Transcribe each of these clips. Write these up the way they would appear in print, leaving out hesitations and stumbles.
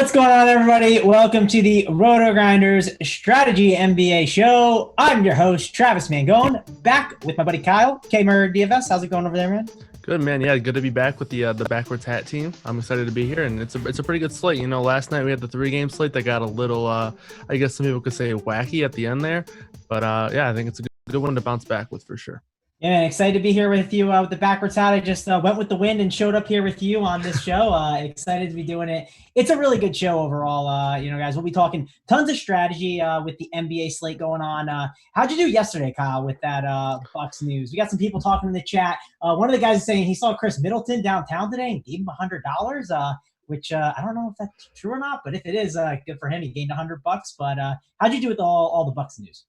What's going on, everybody? Welcome to the Rotogrinders Strategy NBA show. I'm your host, Travis Mangone, back with my buddy Kyle, K-Mer DFS. How's it going over there, man? Good, man. Yeah, good to be back with the backwards hat team. I'm excited to be here, and it's a pretty good slate. You know, last night we had the 3-game slate that got a little, I guess some people could say wacky at the end there, but yeah, I think it's a good one to bounce back with for sure. Yeah, man, excited to be here with you with the backwards hat. I just went with the wind and showed up here with you on this show. Excited to be doing it. It's a really good show overall. Guys, we'll be talking tons of strategy with the NBA slate going on. How'd you do yesterday, Kyle, with that Bucks news? We got some people talking in the chat. One of the guys is saying he saw Chris Middleton downtown today and gave him $100, which I don't know if that's true or not, but if it is, good for him. He gained $100. But how'd you do with all the Bucks news?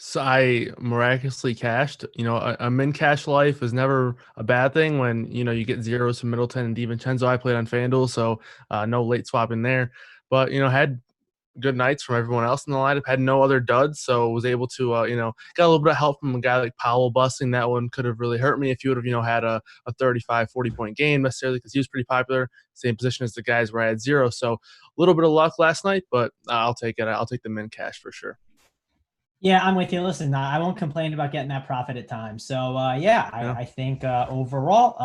So I miraculously cashed. You know, a min cash life is never a bad thing when, you know, you get zeros from Middleton and DiVincenzo. I played on FanDuel, so no late swapping there. But, you know, had good nights from everyone else in the lineup, had no other duds, so was able to, got a little bit of help from a guy like Powell busting. That one could have really hurt me if you would have, had a 35, 40-point game necessarily, because he was pretty popular, same position as the guys where I had zero. So a little bit of luck last night, but I'll take it. I'll take the min cash for sure. Yeah, I'm with you. Listen, I won't complain about getting that profit at times. So, I think overall,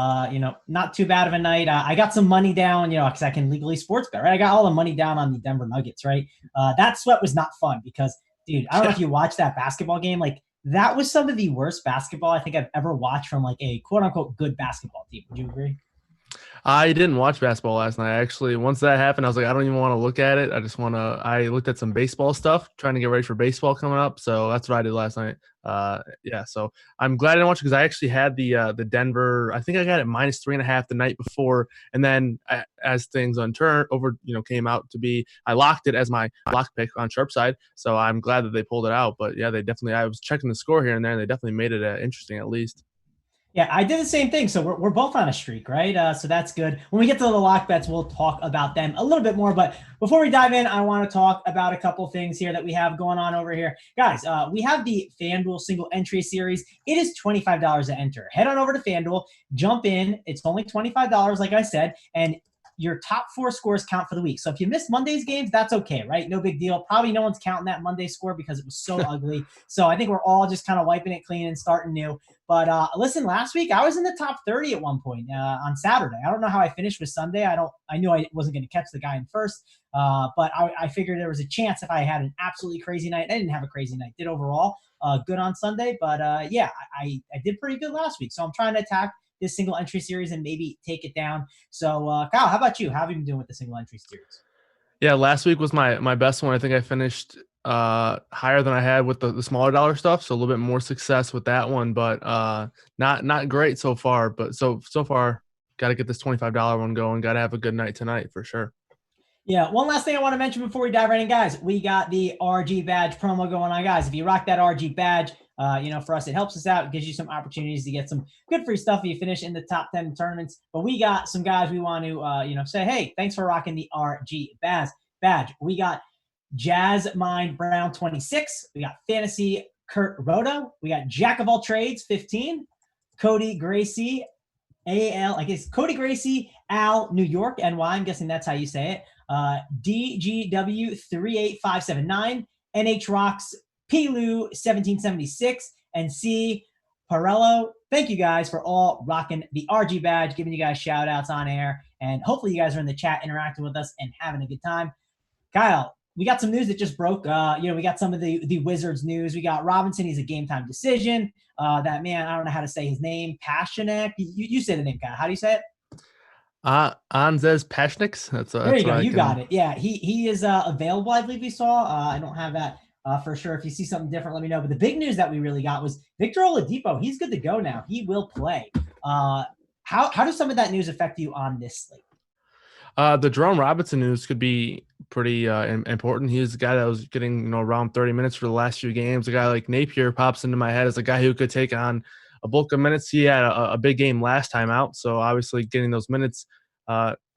not too bad of a night. I got some money down, because I can legally sports bet, right? I got all the money down on the Denver Nuggets, right? That sweat was not fun because, dude, I don't know if you watched that basketball game. Like, that was some of the worst basketball I think I've ever watched from, like, a quote-unquote good basketball team. Would you agree? I didn't watch basketball last night. Actually, once that happened, I was like, I don't even want to look at it. I looked at some baseball stuff, trying to get ready for baseball coming up. So that's what I did last night. So I'm glad I didn't watch it because I actually had the Denver. I think I got it minus 3.5 the night before, and then as things came out to be, I locked it as my lock pick on sharp side. So I'm glad that they pulled it out. But yeah, I was checking the score here and there, and they definitely made it interesting at least. Yeah, I did the same thing. So we're both on a streak, right? So that's good. When we get to the lock bets, we'll talk about them a little bit more. But before we dive in, I want to talk about a couple things here that we have going on over here. Guys, we have the FanDuel single entry series. It is $25 to enter. Head on over to FanDuel, jump in. It's only $25, like I said, and your top 4 scores count for the week. So if you missed Monday's games, that's okay, right? No big deal. Probably no one's counting that Monday score because it was so ugly. So I think we're all just kind of wiping it clean and starting new. But listen, last week I was in the top 30 at one point on Saturday. I don't know how I finished with Sunday. I knew I wasn't going to catch the guy in first, but I figured there was a chance if I had an absolutely crazy night. I didn't have a crazy night. Did overall good on Sunday, but I did pretty good last week. So I'm trying to attack this single entry series and maybe take it down. So Kyle, how about you? How have you been doing with the single entry series? Yeah, last week was my best one. I think I finished higher than I had with the smaller dollar stuff, so a little bit more success with that one, but not great so far. But so far, got to get this $25 one going. Got to have a good night tonight for sure. Yeah, one last thing I want to mention before we dive right in, guys. We got the RG badge promo going on, guys. If you rock that RG badge, for us, it helps us out. It gives you some opportunities to get some good free stuff if you finish in the top 10 tournaments. But we got some guys we want to, say, hey, thanks for rocking the RG badge. We got Jazz Mind Brown 26. We got Fantasy Kurt Roto. We got Jack of All Trades 15. Cody Gracie Cody Gracie Al New York NY. I'm guessing that's how you say it. DGW 38579. NH Rocks Pilu 1776 and C Parello. Thank you guys for all rocking the RG badge, giving you guys shout outs on air. And hopefully you guys are in the chat interacting with us and having a good time. Kyle, we got some news that just broke. We got some of the Wizards news. We got Robinson. He's a game time decision. That man, I don't know how to say his name. Pashanek. You say the name, Kyle. How do you say it? Anzes Pashniks. There you go. You got it. Yeah, he is available, I believe we saw. I don't have that for sure. If you see something different, let me know. But the big news that we really got was Victor Oladipo. He's good to go now. He will play. How does some of that news affect you on this slate? The Jerome Robinson news could be pretty important. He's the guy that was getting around 30 minutes for the last few games. A guy like Napier pops into my head as a guy who could take on a bulk of minutes. He had a big game last time out, so obviously getting those minutes,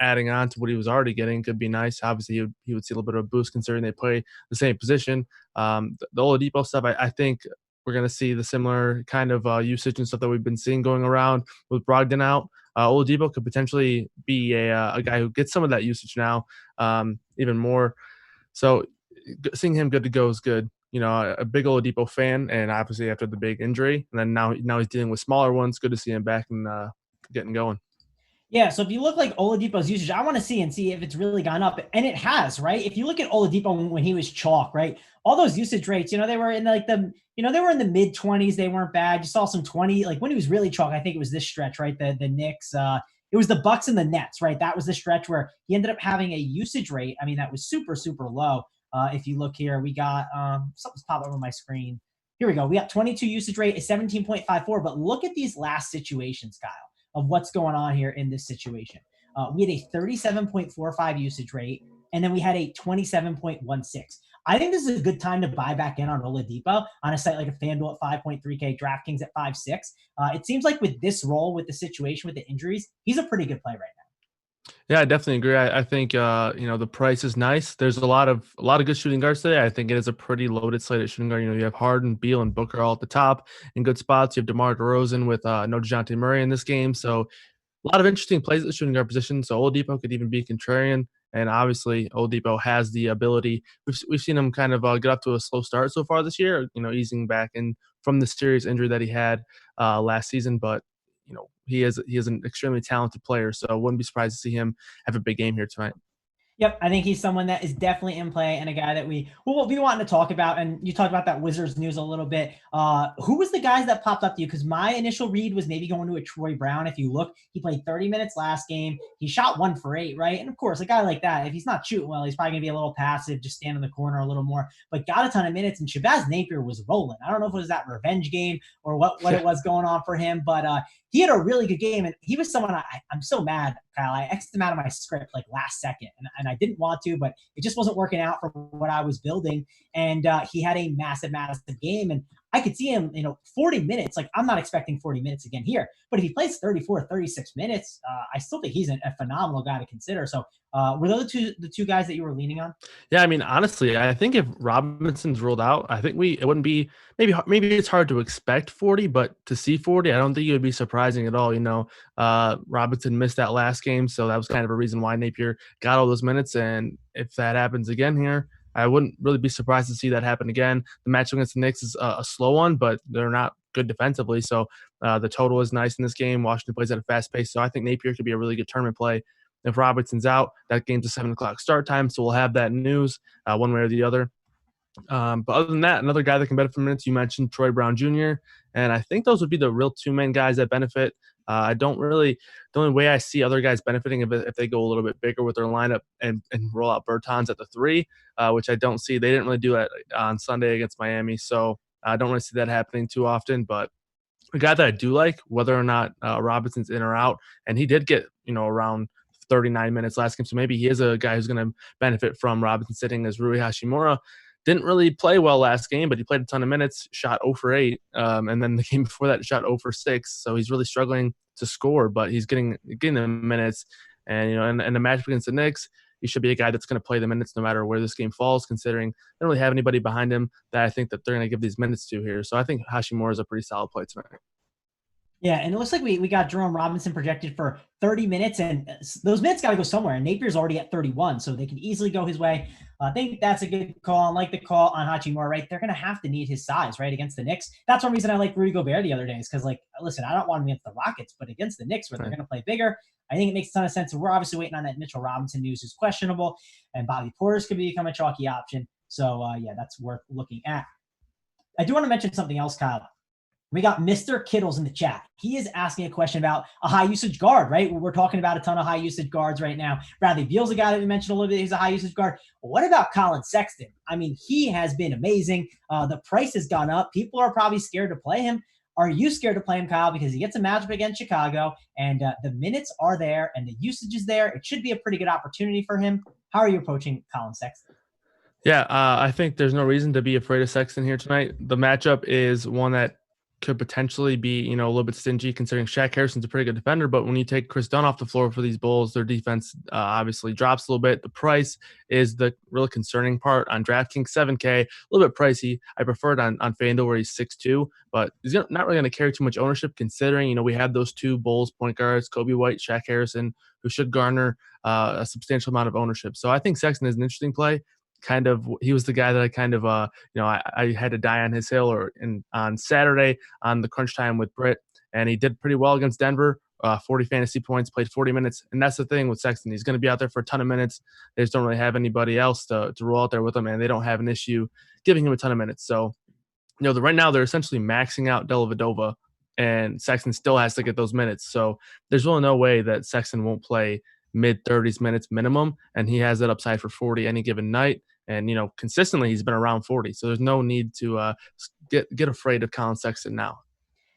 adding on to what he was already getting could be nice. Obviously, he would see a little bit of a boost considering they play the same position. The Oladipo stuff, I think we're going to see the similar kind of usage and stuff that we've been seeing going around with Brogdon out. Oladipo could potentially be a guy who gets some of that usage now, even more. So seeing him good to go is good. A big Oladipo fan, and obviously after the big injury, and then now he's dealing with smaller ones. Good to see him back and getting going. Yeah, so if you look like Oladipo's usage, I want to see if it's really gone up, and it has, right? If you look at Oladipo when he was chalk, right, all those usage rates, they were in like they were in the mid 20s. They weren't bad. You saw some 20, like when he was really chalk. I think it was this stretch, right? The Knicks, it was the Bucks and the Nets, right? That was the stretch where he ended up having a usage rate. I mean, that was super super low. If you look here, we got something's popped up on my screen. Here we go. We got 22 usage rate, is 17.54. But look at these last situations, Kyle, of what's going on here in this situation. We had a 37.45 usage rate, and then we had a 27.16. I think this is a good time to buy back in on Oladipo on a site like a FanDuel at 5.3K, Draftkings at 5.6. It seems like with this role, with the situation, with the injuries, he's a pretty good play right now. Yeah, I definitely agree. I think the price is nice. There's a lot of good shooting guards today. I think it is a pretty loaded slate at shooting guard. You have Harden, Beal, and Booker all at the top in good spots. You have DeMar DeRozan with no DeJounte Murray in this game. So a lot of interesting plays at the shooting guard position. So Oladipo could even be contrarian. And obviously, Oladipo has the ability. We've seen him kind of get up to a slow start so far this year, easing back in from the serious injury that he had last season. But, he is an extremely talented player. So I wouldn't be surprised to see him have a big game here tonight. Yep, I think he's someone that is definitely in play and a guy that we will be wanting to talk about. And you talked about that Wizards news a little bit. Who was the guys that popped up to you? Because my initial read was maybe going to a Troy Brown. If you look, he played 30 minutes last game. He shot 1 for 8, right? And of course, a guy like that, if he's not shooting well, he's probably going to be a little passive, just stand in the corner a little more. But got a ton of minutes, and Shabazz Napier was rolling. I don't know if it was that revenge game or what it was going on for him, but he had a really good game, and he was someone I'm so mad, Kyle. I X'd him out of my script like last second, and I didn't want to, but it just wasn't working out for what I was building. And he had a massive game, and I could see him, 40 minutes. Like, I'm not expecting 40 minutes again here, but if he plays 34, 36 minutes, I still think he's a phenomenal guy to consider. So were those the two guys that you were leaning on? Yeah, I mean, honestly, I think if Robinson's ruled out, I think it wouldn't be maybe it's hard to expect 40, but to see 40, I don't think it would be surprising at all. Robinson missed that last game, so that was kind of a reason why Napier got all those minutes. And if that happens again here, I wouldn't really be surprised to see that happen again. The match against the Knicks is a slow one, but they're not good defensively. So the total is nice in this game. Washington plays at a fast pace, so I think Napier could be a really good tournament play. If Robinson's out, that game's a 7 o'clock start time, so we'll have that news one way or the other. But other than that, another guy that can benefit from minutes, you mentioned Troy Brown Jr., and I think those would be the real two main guys that benefit. The only way I see other guys benefiting if they go a little bit bigger with their lineup and roll out Bertans at the 3, which I don't see. They didn't really do that on Sunday against Miami, so I don't really see that happening too often. But a guy that I do like, whether or not Robinson's in or out, and he did get around 39 minutes last game, so maybe he is a guy who's going to benefit from Robinson sitting, as Rui Hachimura. Didn't really play well last game, but he played a ton of minutes, shot 0 for 8, and then the game before that shot 0 for 6. So he's really struggling to score, but he's getting the minutes. And and the match against the Knicks, he should be a guy that's going to play the minutes no matter where this game falls, considering they don't really have anybody behind him that I think that they're going to give these minutes to here. So I think Hachimura is a pretty solid play tonight. Yeah, and it looks like we got Jerome Robinson projected for 30 minutes, and those minutes got to go somewhere. And Napier's already at 31, so they can easily go his way. I think that's a good call. I like the call on Hachimura, right? They're going to have to need his size, right, against the Knicks. That's one reason I like Rudy Gobert the other day, is because, listen, I don't want him against the Rockets, but against the Knicks, where they're going to play bigger, I think it makes a ton of sense. So we're obviously waiting on that Mitchell Robinson news, who's questionable, and Bobby Portis could become a chalky option. So, yeah, that's worth looking at. I do want to mention something else, Kyle. We got Mr. Kittles in the chat. He is asking a question about a high usage guard, right? We're talking about a ton of high usage guards right now. Bradley Beal's a guy that we mentioned a little bit. He's a high usage guard. What about Colin Sexton? I mean, he has been amazing. The price has gone up. People are probably scared to play him. Are you scared to play him, Kyle? Because he gets a matchup against Chicago, and the minutes are there, and the usage is there. It should be a pretty good opportunity for him. How are you approaching Colin Sexton? Yeah, I think there's no reason to be afraid of Sexton here tonight. The matchup is one that could potentially be, a little bit stingy considering Shaq Harrison's a pretty good defender. But when you take Chris Dunn off the floor for these Bulls, their defense obviously drops a little bit. The price is the really concerning part on DraftKings. 7K, a little bit pricey. I prefer it on FanDuel where he's 6'2", but he's not really going to carry too much ownership considering, we have those two Bulls point guards, Kobe White, Shaq Harrison, who should garner a substantial amount of ownership. So I think Sexton is an interesting play. He was the guy that I I had to die on his hill on Saturday on the crunch time with Britt, and he did pretty well against Denver. 40 fantasy points, played 40 minutes. And that's the thing with Sexton. He's going to be out there for a ton of minutes. They just don't really have anybody else to roll out there with him, and they don't have an issue giving him a ton of minutes. So, right now they're essentially maxing out Dellavedova, and Sexton still has to get those minutes. So there's really no way that Sexton won't play mid-30s minutes minimum, and he has that upside for 40 any given night. And, consistently he's been around 40. So there's no need to get afraid of Colin Sexton now.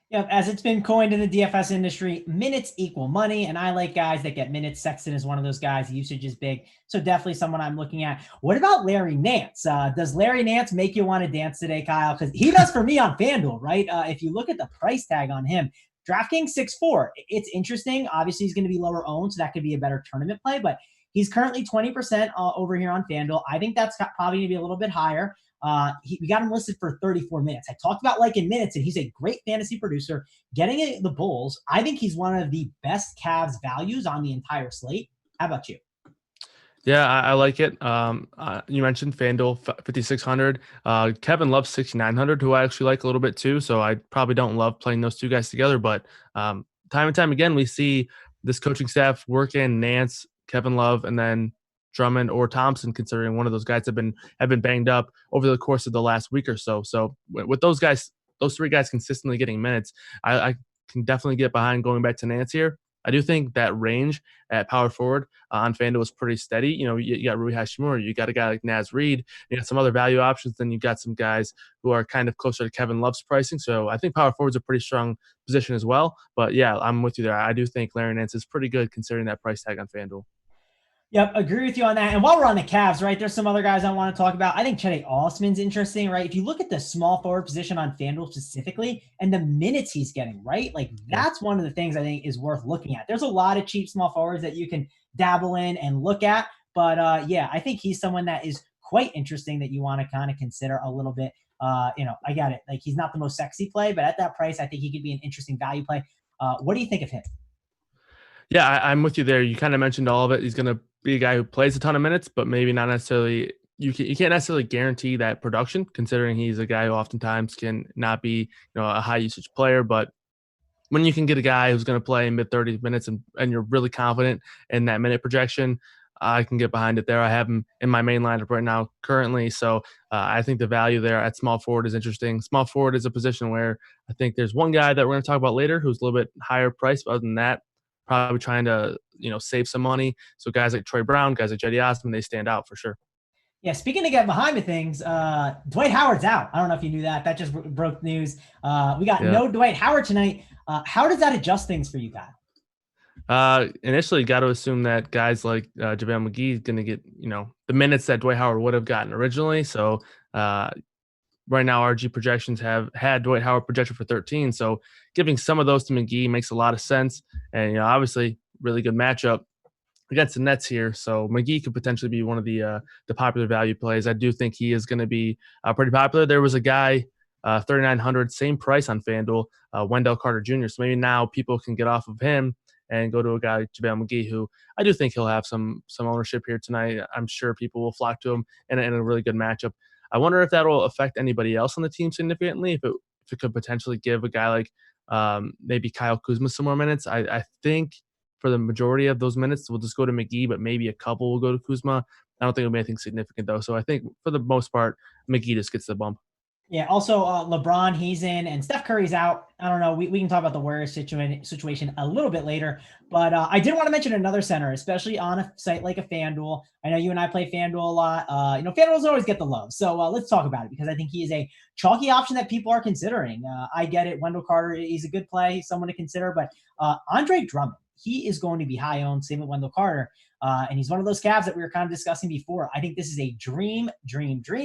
Yep, as it's been coined in the DFS industry, minutes equal money, and I like guys that get minutes. Sexton is one of those guys. The usage is big, so definitely someone I'm looking at. What about Larry Nance? Does Larry Nance make you want to dance today, Kyle? Because he does for me on FanDuel, right? If you look at the price tag on him, DraftKings 6'4". It's interesting. Obviously, he's going to be lower owned, so that could be a better tournament play, but he's currently 20% over here on FanDuel. I think that's probably going to be a little bit higher. We got him listed for 34 minutes. I talked about liking minutes, and he's a great fantasy producer. Getting the Bulls, I think he's one of the best Cavs values on the entire slate. How about you? Yeah, I like it. You mentioned FanDuel 5,600. Kevin Love's 6,900, who I actually like a little bit too. So I probably don't love playing those two guys together, but time and time again, we see this coaching staff work in Nance, Kevin Love, and then Drummond or Thompson, considering one of those guys have been banged up over the course of the last week or so. So with those three guys consistently getting minutes, I can definitely get behind going back to Nance here. I do think that range at power forward on FanDuel is pretty steady. You got Rui Hachimura, you got a guy like Naz Reid, you got some other value options, then you got some guys who are kind of closer to Kevin Love's pricing. So I think power forward's a pretty strong position as well. But yeah, I'm with you there. I do think Larry Nance is pretty good considering that price tag on FanDuel. Yep, agree with you on that. And while we're on the Cavs, right, there's some other guys I want to talk about. I think Cedi Osman's interesting, right? If you look at the small forward position on FanDuel specifically and the minutes he's getting, right, like that's one of the things I think is worth looking at. There's a lot of cheap small forwards that you can dabble in and look at. But yeah, I think he's someone that is quite interesting that you want to kind of consider a little bit. I got it. Like he's not the most sexy play, but at that price, I think he could be an interesting value play. What do you think of him? Yeah, I'm with you there. You kind of mentioned all of it. He's going to be a guy who plays a ton of minutes, but maybe not necessarily. You can't necessarily guarantee that production, considering he's a guy who oftentimes can not be a high usage player. But when you can get a guy who's going to play mid 30 minutes and you're really confident in that minute projection, I can get behind it there. I have him in my main lineup right now currently. So I think the value there at small forward is interesting. Small forward is a position where I think there's one guy that we're going to talk about later who's a little bit higher priced. But other than that, probably trying to, save some money. So guys like Troy Brown, guys like Cedi Osman, they stand out for sure. Yeah, speaking of getting behind the things, Dwight Howard's out. I don't know if you knew that. That just broke news. We got no Dwight Howard tonight. How does that adjust things for you, Kyle? Initially, got to assume that guys like JaVale McGee is going to get, the minutes that Dwight Howard would have gotten originally. So right now, RG projections have had Dwight Howard projected for 13. So giving some of those to McGee makes a lot of sense. And, obviously, really good matchup against the Nets here. So McGee could potentially be one of the popular value plays. I do think he is going to be pretty popular. There was a guy, 3,900, same price on FanDuel, Wendell Carter Jr. So maybe now people can get off of him and go to a guy like JaVale McGee, who I do think he'll have some ownership here tonight. I'm sure people will flock to him in a really good matchup. I wonder if that will affect anybody else on the team significantly, if it could potentially give a guy like maybe Kyle Kuzma some more minutes. I think for the majority of those minutes, we'll just go to McGee, but maybe a couple will go to Kuzma. I don't think it'll be anything significant, though. So I think for the most part, McGee just gets the bump. Yeah, also LeBron, he's in, and Steph Curry's out. I don't know. We can talk about the Warriors situation a little bit later. But I did want to mention another center, especially on a site like a FanDuel. I know you and I play FanDuel a lot. FanDuel's always get the love. So let's talk about it because I think he is a chalky option that people are considering. I get it. Wendell Carter, he's a good play. He's someone to consider. But Andre Drummond, he is going to be high owned, same with Wendell Carter. And he's one of those Cavs that we were kind of discussing before. I think this is a dream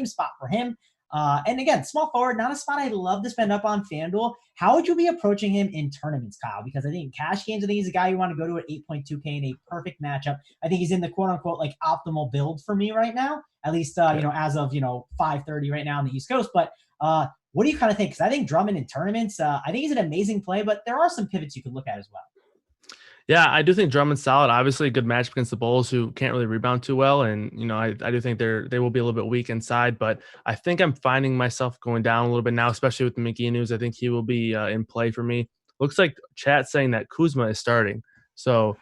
spot for him. And again, small forward, not a spot I love to spend up on FanDuel. How would you be approaching him in tournaments, Kyle? Because I think in cash games, I think he's a guy you want to go to at 8.2K in a perfect matchup. I think he's in the quote unquote like optimal build for me right now, at least, as of, 5:30 right now on the East Coast. But what do you kind of think? Because I think Drummond in tournaments, I think he's an amazing play, but there are some pivots you could look at as well. Yeah, I do think Drummond's solid. Obviously, a good match against the Bulls, who can't really rebound too well, and I do think they will be a little bit weak inside. But I think I'm finding myself going down a little bit now, especially with the McGee news. I think he will be in play for me. Looks like chat saying that Kuzma is starting, so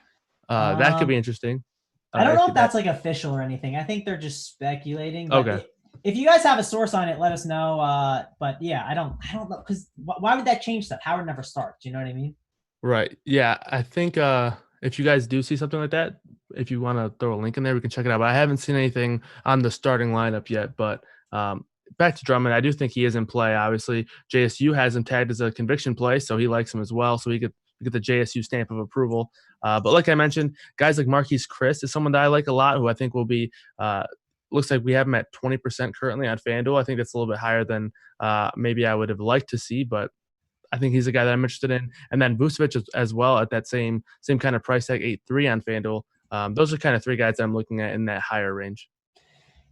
that could be interesting. I don't know if that's like official or anything. I think they're just speculating. But okay. If you guys have a source on it, let us know. But yeah, I don't know, because why would that change stuff? Howard never starts. You know what I mean? Right. Yeah. I think if you guys do see something like that, if you want to throw a link in there, we can check it out. But I haven't seen anything on the starting lineup yet. But back to Drummond, I do think he is in play. Obviously, JSU has him tagged as a conviction play, so he likes him as well. So he could get the JSU stamp of approval. But like I mentioned, guys like Marquise Chris is someone that I like a lot, who I think will be looks like we have him at 20% currently on FanDuel. I think that's a little bit higher than maybe I would have liked to see, but I think he's a guy that I'm interested in. And then Vucevic as well at that same kind of price tag, 8.3 on FanDuel. Those are kind of three guys that I'm looking at in that higher range.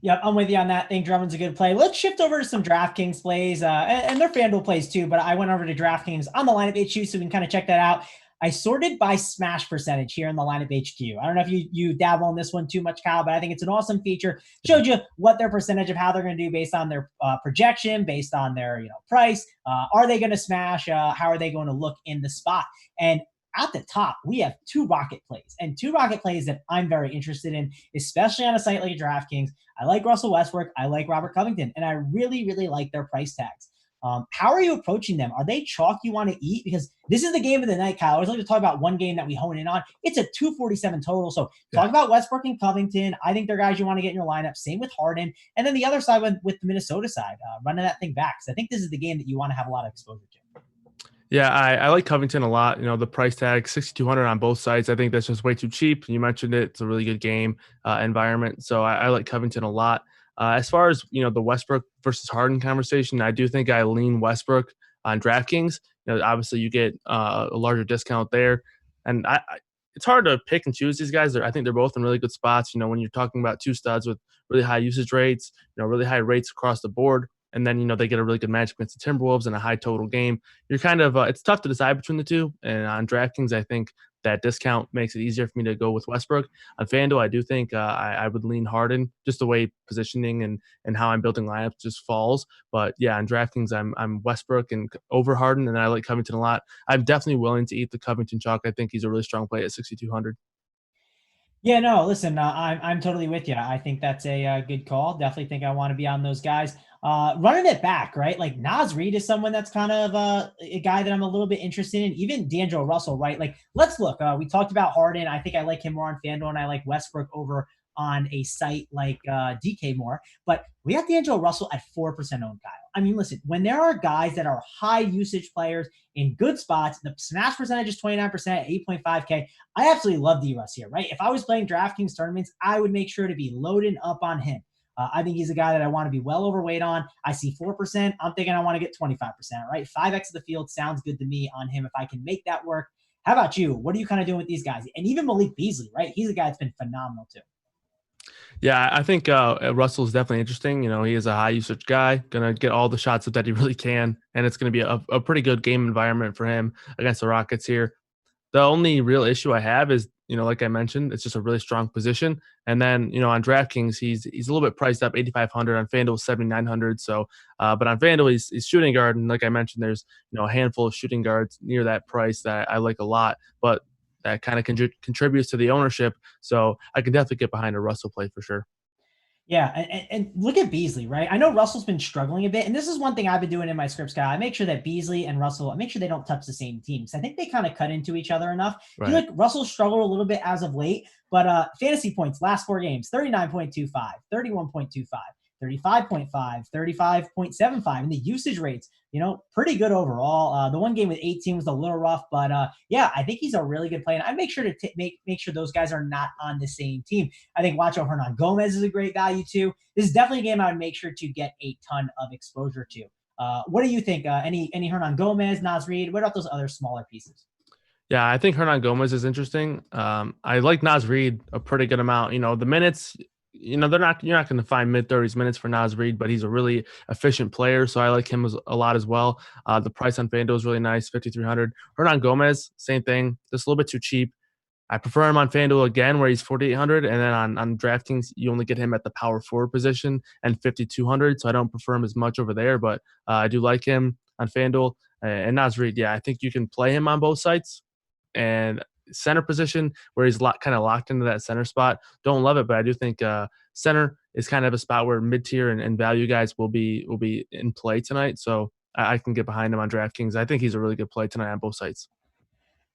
Yep, I'm with you on that. I think Drummond's a good play. Let's shift over to some Draftkings plays, and their FanDuel plays too, but I went over to Draftkings on the lineup HQ, so we can kind of check that out. I sorted by smash percentage here in the lineup HQ. I don't know if you dabble on this one too much, Kyle, but I think it's an awesome feature. Showed you what their percentage of how they're going to do based on their projection, based on their price. Are they going to smash? How are they going to look in the spot? And at the top, we have two rocket plays, and two rocket plays that I'm very interested in, especially on a site like DraftKings. I like Russell Westbrook. I like Robert Covington, and I really, really like their price tags. How are you approaching them? Are they chalk you want to eat? Because this is the game of the night, Kyle. I always like to talk about one game that we hone in on. It's a 247 total. So talk about Westbrook and Covington. I think they're guys you want to get in your lineup. Same with Harden. And then the other side with the Minnesota side, running that thing back. So I think this is the game that you want to have a lot of exposure to. Yeah, I like Covington a lot. The price tag, 6,200 on both sides. I think that's just way too cheap. You mentioned it. It's a really good game environment. So I like Covington a lot. As far as, the Westbrook versus Harden conversation, I do think I lean Westbrook on DraftKings. Obviously you get a larger discount there. And it's hard to pick and choose these guys. I think they're both in really good spots. When you're talking about two studs with really high usage rates, really high rates across the board, and then, they get a really good match against the Timberwolves in a high total game. You're kind of it's tough to decide between the two. And on DraftKings, I think that discount makes it easier for me to go with Westbrook. On FanDuel, I do think I would lean Harden, just the way positioning and how I'm building lineups just falls. But yeah, on DraftKings, I'm Westbrook and over Harden, and I like Covington a lot. I'm definitely willing to eat the Covington chalk. I think he's a really strong play at 6,200. Yeah, no, listen, I'm totally with you. I think that's a good call. Definitely think I want to be on those guys. Running it back, right? Like Naz Reid is someone that's kind of a guy that I'm a little bit interested in. Even D'Angelo Russell, right? Like, let's look. We talked about Harden. I think I like him more on FanDuel, and I like Westbrook over on a site like DK more. But we got D'Angelo Russell at 4% owned, Kyle. I mean, listen, when there are guys that are high usage players in good spots, the smash percentage is 29%, 8.5K. I absolutely love D-Russ here, right? If I was playing DraftKings tournaments, I would make sure to be loading up on him. I think he's a guy that I want to be well overweight on. I see 4%. I'm thinking I want to get 25%, right? 5X of the field sounds good to me on him if I can make that work. How about you? What are you kind of doing with these guys? And even Malik Beasley, right? He's a guy that's been phenomenal too. Yeah, I think Russell is definitely interesting. He is a high usage guy, going to get all the shots that he really can, and it's going to be a pretty good game environment for him against the Rockets here. The only real issue I have is, like I mentioned, it's just a really strong position. And then, on DraftKings, he's a little bit priced up, 8,500. On FanDuel, 7,900. So, but on FanDuel, he's shooting guard, and like I mentioned, there's a handful of shooting guards near that price that I like a lot. But that kind of contributes to the ownership. So I can definitely get behind a Russell play for sure. Yeah, and look at Beasley, right? I know Russell's been struggling a bit, and this is one thing I've been doing in my scripts, guy. I make sure that Beasley and Russell, I make sure they don't touch the same teams. I think they kind of cut into each other enough. Right. I feel like Russell struggled a little bit as of late, but fantasy points, last 4 games, 39.25, 31.25, 35.5, 35.75, and the usage rates, pretty good overall. The one game with 18 was a little rough, but yeah, I think he's a really good player. And I make sure to make sure those guys are not on the same team. I think Juancho Hernan Gomez is a great value too. This is definitely a game I would make sure to get a ton of exposure to. What do you think? Any Hernan Gomez, Naz Reid? What about those other smaller pieces? Yeah, I think Hernan Gomez is interesting. I like Naz Reid a pretty good amount. The minutes, you're not going to find mid-30s minutes for Naz Reid, but he's a really efficient player, so I like him a lot as well. The price on FanDuel is really nice, 5,300. Hernan Gomez, same thing, just a little bit too cheap. I prefer him on FanDuel again, where he's 4,800, and then on Draftkings, you only get him at the power forward position and 5,200, so I don't prefer him as much over there, but I do like him on FanDuel. And Naz Reid, yeah, I think you can play him on both sites. And center position, where he's kind of locked into that center spot, don't love it, but I do think center is kind of a spot where mid-tier and value guys will be in play tonight, so I can get behind him on DraftKings. I think he's a really good play tonight on both sites.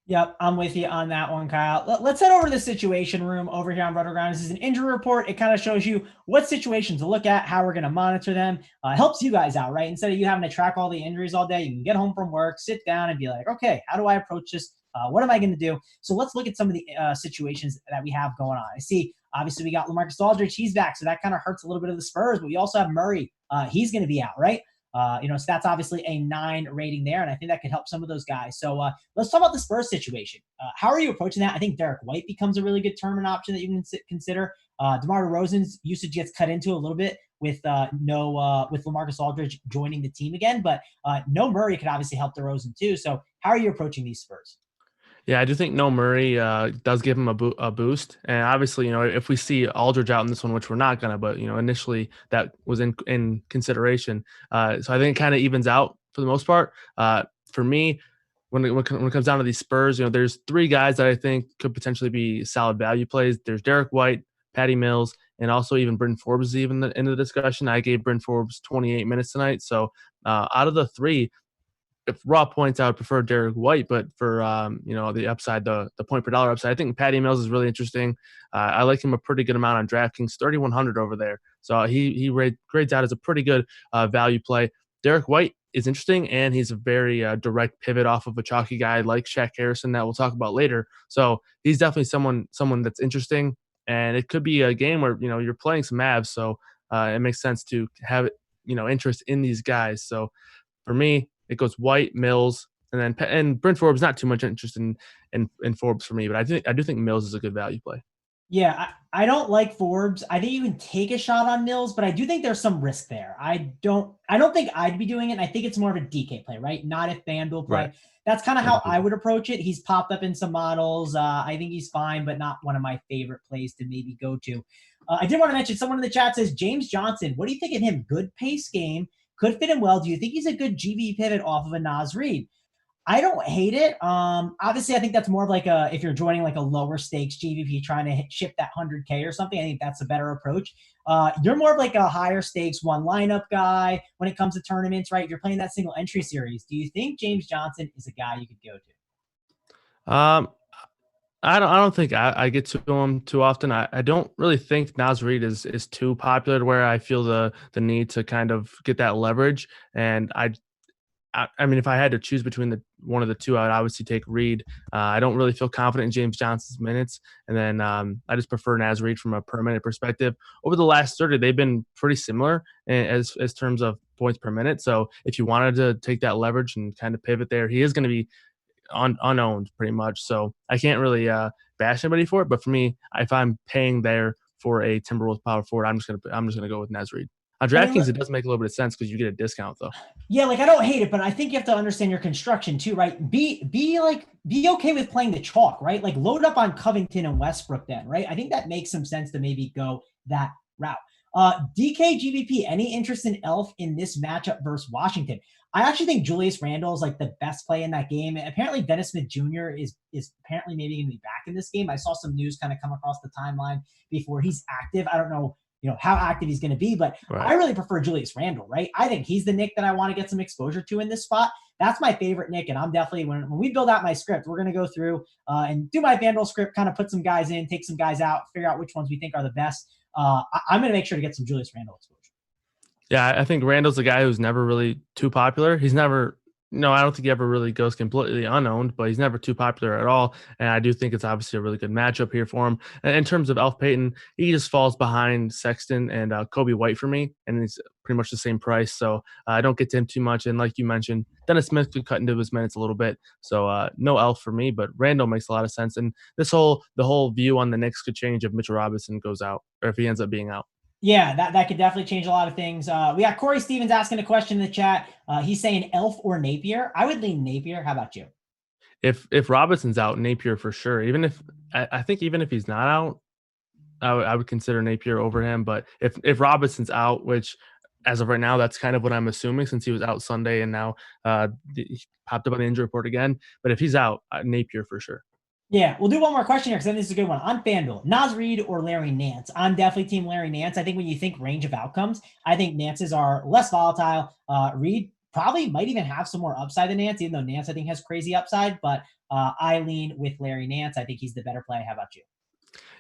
Yep, I'm with you on that one, Kyle. Let's head over to the situation room over here on Rotogrinders. This is an injury report. It kind of shows you what situations to look at, how we're going to monitor them. Helps you guys out, right? Instead of you having to track all the injuries all day, you can get home from work, sit down, and be like, okay, how do I approach this? What am I going to do? So let's look at some of the situations that we have going on. I see, obviously, we got LaMarcus Aldridge. He's back, so that kind of hurts a little bit of the Spurs. But we also have Murray. He's going to be out, right? So that's obviously a 9 rating there, and I think that could help some of those guys. So let's talk about the Spurs situation. How are you approaching that? I think Derek White becomes a really good tournament option that you can consider. DeMar DeRozan's usage gets cut into a little bit with with LaMarcus Aldridge joining the team again, but no Murray could obviously help DeRozan too. So how are you approaching these Spurs? Yeah, I do think no Murray does give him a boost. And obviously, if we see Aldridge out in this one, which we're not going to, but, initially that was in consideration. So I think it kind of evens out for the most part. For me, when it comes down to these Spurs, there's 3 guys that I think could potentially be solid value plays. There's Derek White, Patty Mills, and also even Bryn Forbes is even in the discussion. I gave Bryn Forbes 28 minutes tonight. So out of the 3, if raw points, I would prefer Derek White, but for the upside, the point per dollar upside, I think Patty Mills is really interesting. I like him a pretty good amount on DraftKings, 3,100 over there. So he grades out as a pretty good value play. Derek White is interesting, and he's a very direct pivot off of a chalky guy like Shaq Harrison that we'll talk about later. So he's definitely someone that's interesting, and it could be a game where you're playing some Mavs, so it makes sense to have interest in these guys. So for me, it goes White, Mills, and Bryn Forbes. Not too much interest in Forbes for me, but I do think Mills is a good value play. Yeah, I don't like Forbes. I think you can take a shot on Mills, but I do think there's some risk there. I don't think I'd be doing it. And I think it's more of a DK play, right? Not a FanDuel play. Right. That's kind of how I would approach it. He's popped up in some models. I think he's fine, but not one of my favorite plays to maybe go to. I did want to mention, someone in the chat says, James Johnson, what do you think of him? Good pace game. Could fit him well. Do you think he's a good GV pivot off of a Naz Reid? I don't hate it. Obviously, I think that's more of like if you're joining like a lower stakes GVP trying to ship that 100K or something, I think that's a better approach. You're more of like a higher stakes one lineup guy when it comes to tournaments, right? If you're playing that single entry series, do you think James Johnson is a guy you could go to? I don't think I get to him too often. I don't really think Naz Reid is too popular to where I feel the need to kind of get that leverage. And I mean, if I had to choose between one of the two, I would obviously take Reid. I don't really feel confident in James Johnson's minutes. And then I just prefer Naz Reid from a per minute perspective. Over the last 30, they've been pretty similar as terms of points per minute. So if you wanted to take that leverage and kind of pivot there, he is going to be unowned pretty much. So I can't really bash anybody for it. But for me, if I'm paying there for a Timberwolves power forward, I'm just gonna go with Naz Reid. On DraftKings, it does make a little bit of sense because you get a discount though. Yeah, like I don't hate it, but I think you have to understand your construction too, right? Be okay with playing the chalk, right? Like load up on Covington and Westbrook then, right? I think that makes some sense to maybe go that route. DK GVP, any interest in Elf in this matchup versus Washington? I actually think Julius Randle is like the best play in that game. Apparently, Dennis Smith Jr. is apparently maybe going to be back in this game. I saw some news kind of come across the timeline before he's active. I don't know, how active he's going to be, but right. I really prefer Julius Randle, right? I think he's the Nick that I want to get some exposure to in this spot. That's my favorite Nick, and I'm definitely, when we build out my script, we're going to go through and do my FanDuel script, kind of put some guys in, take some guys out, figure out which ones we think are the best. I'm going to make sure to get some Julius Randle exposure. Yeah, I think Randall's a guy who's never really too popular. He's never, no, I don't think he ever really goes completely unowned, but he's never too popular at all. And I do think it's obviously a really good matchup here for him. And in terms of Elf Payton, he just falls behind Sexton and Kobe White for me, and he's pretty much the same price. So I don't get to him too much. And like you mentioned, Dennis Smith could cut into his minutes a little bit. So no Elf for me, but Randall makes a lot of sense. And the whole view on the Knicks could change if Mitchell Robinson goes out or if he ends up being out. Yeah, that could definitely change a lot of things. We got Corey Stevens asking a question in the chat. He's saying Elf or Napier. I would lean Napier. How about you? If Robinson's out, Napier for sure. Even if I think even if he's not out, I would consider Napier over him. But if Robinson's out, which as of right now, that's kind of what I'm assuming since he was out Sunday and now he popped up on the injury report again. But if he's out, Napier for sure. Yeah, we'll do one more question here because then this is a good one. On FanDuel, Naz Reid or Larry Nance? I'm definitely team Larry Nance. I think when you think range of outcomes, I think Nance's are less volatile. Reid probably might even have some more upside than Nance, even though Nance I think has crazy upside. But I lean with Larry Nance. I think he's the better play. How about you?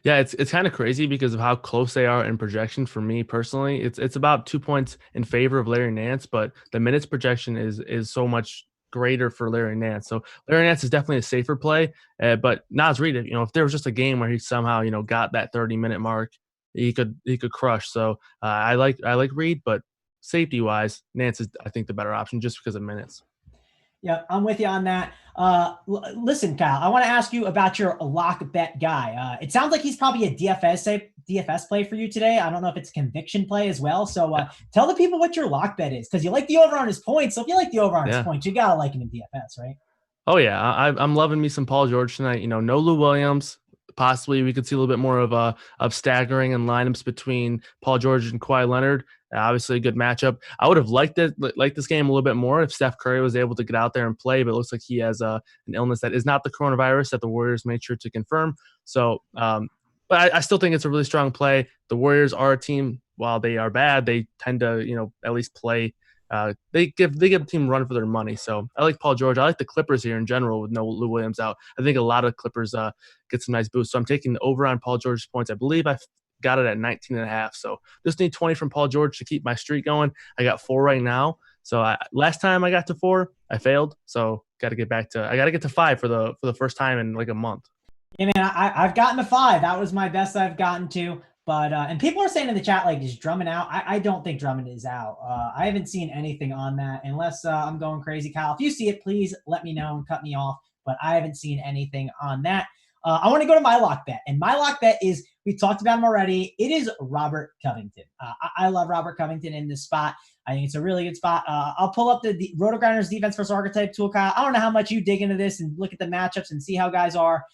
Yeah, it's kind of crazy because of how close they are in projection. For me personally, it's about 2 points in favor of Larry Nance, but the minutes projection is so much greater for Larry Nance. So Larry Nance is definitely a safer play. But Naz Reid, if there was just a game where he somehow got that 30-minute mark, he could crush. So I like Reid, but safety wise, Nance is I think the better option just because of minutes. Yeah, I'm with you on that. Listen, Kyle, I want to ask you about your lock bet guy. It sounds like he's probably a DFS play for you today. I don't know if it's a conviction play as well. So tell the people what your lock bet is because you like the over on his points. So if you like the over on his points, you gotta like him in DFS, right? Oh yeah, I'm loving me some Paul George tonight. No Lou Williams. Possibly we could see a little bit more of staggering and lineups between Paul George and Kawhi Leonard. Obviously a good matchup. I would have liked this game a little bit more if Steph Curry was able to get out there and play, but it looks like he has an illness that is not the coronavirus that the Warriors made sure to confirm. So, but I still think it's a really strong play. The Warriors are a team. While they are bad, they tend to at least play. They give the team a run for their money. So I like Paul George. I like the Clippers here in general with no Lou Williams out. I think a lot of Clippers get some nice boosts. So I'm taking the over on Paul George's points. I believe I got it at 19.5. So just need 20 from Paul George to keep my streak going. I got 4 right now. So last time I got to 4, I failed. So I got to get to 5 for the first time in like a month. Yeah, man, I've gotten to 5. That was my best I've gotten to. But and people are saying in the chat, like, is Drummond out? I don't think Drummond is out. I haven't seen anything on that unless I'm going crazy. Kyle, if you see it, please let me know and cut me off. But I haven't seen anything on that. I want to go to my lock bet. And my lock bet is, we talked about him already. It is Robert Covington. I love Robert Covington in this spot. I think it's a really good spot. I'll pull up the Rotogrinders defense versus archetype tool, Kyle. I don't know how much you dig into this and look at the matchups and see how guys are.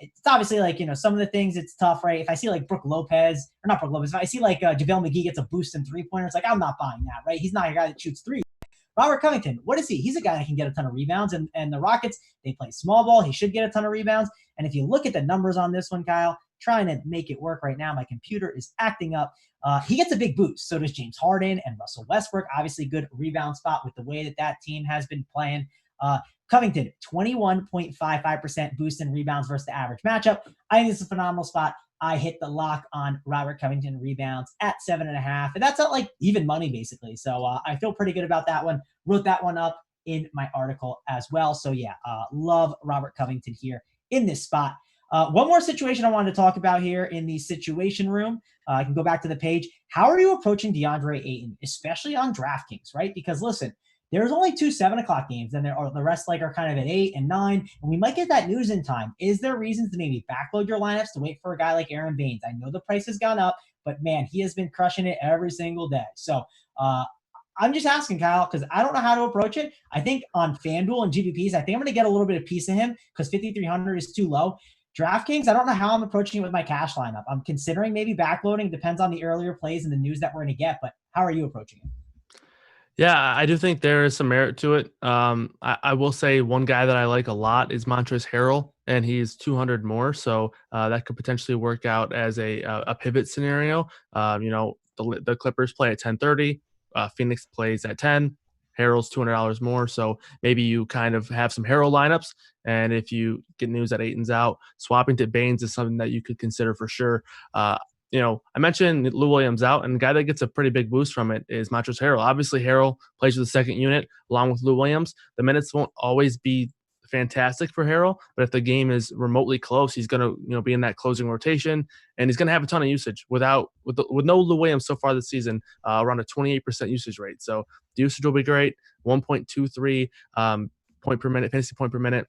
It's obviously like, some of the things it's tough, right? If I see like Brooke Lopez, or not Brooke Lopez, if I see like JaVale McGee gets a boost in 3-pointers, like I'm not buying that, right? He's not a guy that shoots 3. Robert Covington, what is he? He's a guy that can get a ton of rebounds, and the Rockets, they play small ball. He should get a ton of rebounds. And if you look at the numbers on this one, Kyle, trying to make it work right now, my computer is acting up. He gets a big boost. So does James Harden and Russell Westbrook. Obviously, good rebound spot with the way that team has been playing. Covington, 21.55% boost in rebounds versus the average matchup. I think it's a phenomenal spot. I hit the lock on Robert Covington rebounds at 7.5. And that's at like even money, basically. So I feel pretty good about that one. Wrote that one up in my article as well. So yeah, love Robert Covington here in this spot. One more situation I wanted to talk about here in the situation room. I can go back to the page. How are you approaching DeAndre Ayton, especially on DraftKings, right? Because listen, there's only 2 7:00 games, and the rest are kind of at 8 and 9, and we might get that news in time. Is there reasons to maybe backload your lineups to wait for a guy like Aaron Baines? I know the price has gone up, but man, he has been crushing it every single day. So I'm just asking, Kyle, because I don't know how to approach it. I think on FanDuel and GPPs, I think I'm going to get a little bit of piece of him because 5,300 is too low. DraftKings, I don't know how I'm approaching it with my cash lineup. I'm considering maybe backloading. Depends on the earlier plays and the news that we're going to get, but how are you approaching it? Yeah, I do think there is some merit to it. I will say one guy that I like a lot is Montrezl Harrell, and he's 200 more, so that could potentially work out as a pivot scenario. The Clippers play at 10:30, Phoenix plays at 10. Harrell's $200 more, so maybe you kind of have some Harrell lineups, and if you get news that Ayton's out, swapping to Baines is something that you could consider for sure. I mentioned Lou Williams out, and the guy that gets a pretty big boost from it is Montrezl Harrell. Obviously, Harrell plays with the second unit along with Lou Williams. The minutes won't always be fantastic for Harrell, but if the game is remotely close, he's going to be in that closing rotation, and he's going to have a ton of usage with no Lou Williams so far this season, around a 28% usage rate. So the usage will be great. 1.23 point per minute, fantasy point per minute,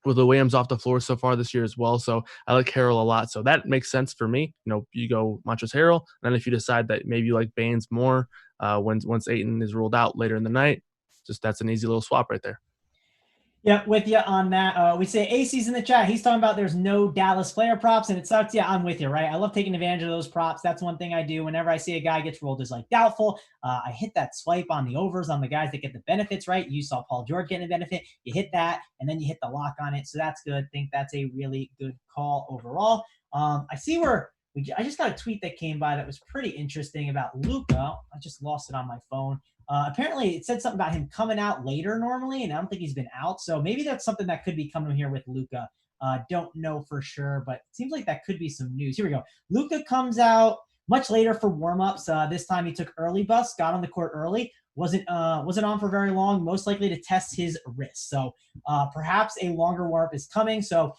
with Lou Williams off the floor so far this year as well. So I like Harrell a lot. So that makes sense for me. You go Montrezl Harrell, and then if you decide that maybe you like Baines more, once Ayton is ruled out later in the night, that's an easy little swap right there. Yeah, with you on that. We say AC's in the chat. He's talking about there's no Dallas player props, and it sucks. Yeah, I'm with you, right? I love taking advantage of those props. That's one thing I do whenever I see a guy gets rolled as like doubtful. I hit that swipe on the overs on the guys that get the benefits, right? You saw Paul George getting a benefit. You hit that, and then you hit the lock on it. So that's good. I think that's a really good call overall. I see where I just got a tweet that came by that was pretty interesting about Luka. I just lost it on my phone. Apparently, it said something about him coming out later normally, and I don't think he's been out. So maybe that's something that could be coming here with Luka. Don't know for sure, but it seems like that could be some news. Here we go. Luka comes out much later for warmups. This time he took early bus, got on the court early, wasn't on for very long, most likely to test his wrist. So perhaps a longer warmup is coming. So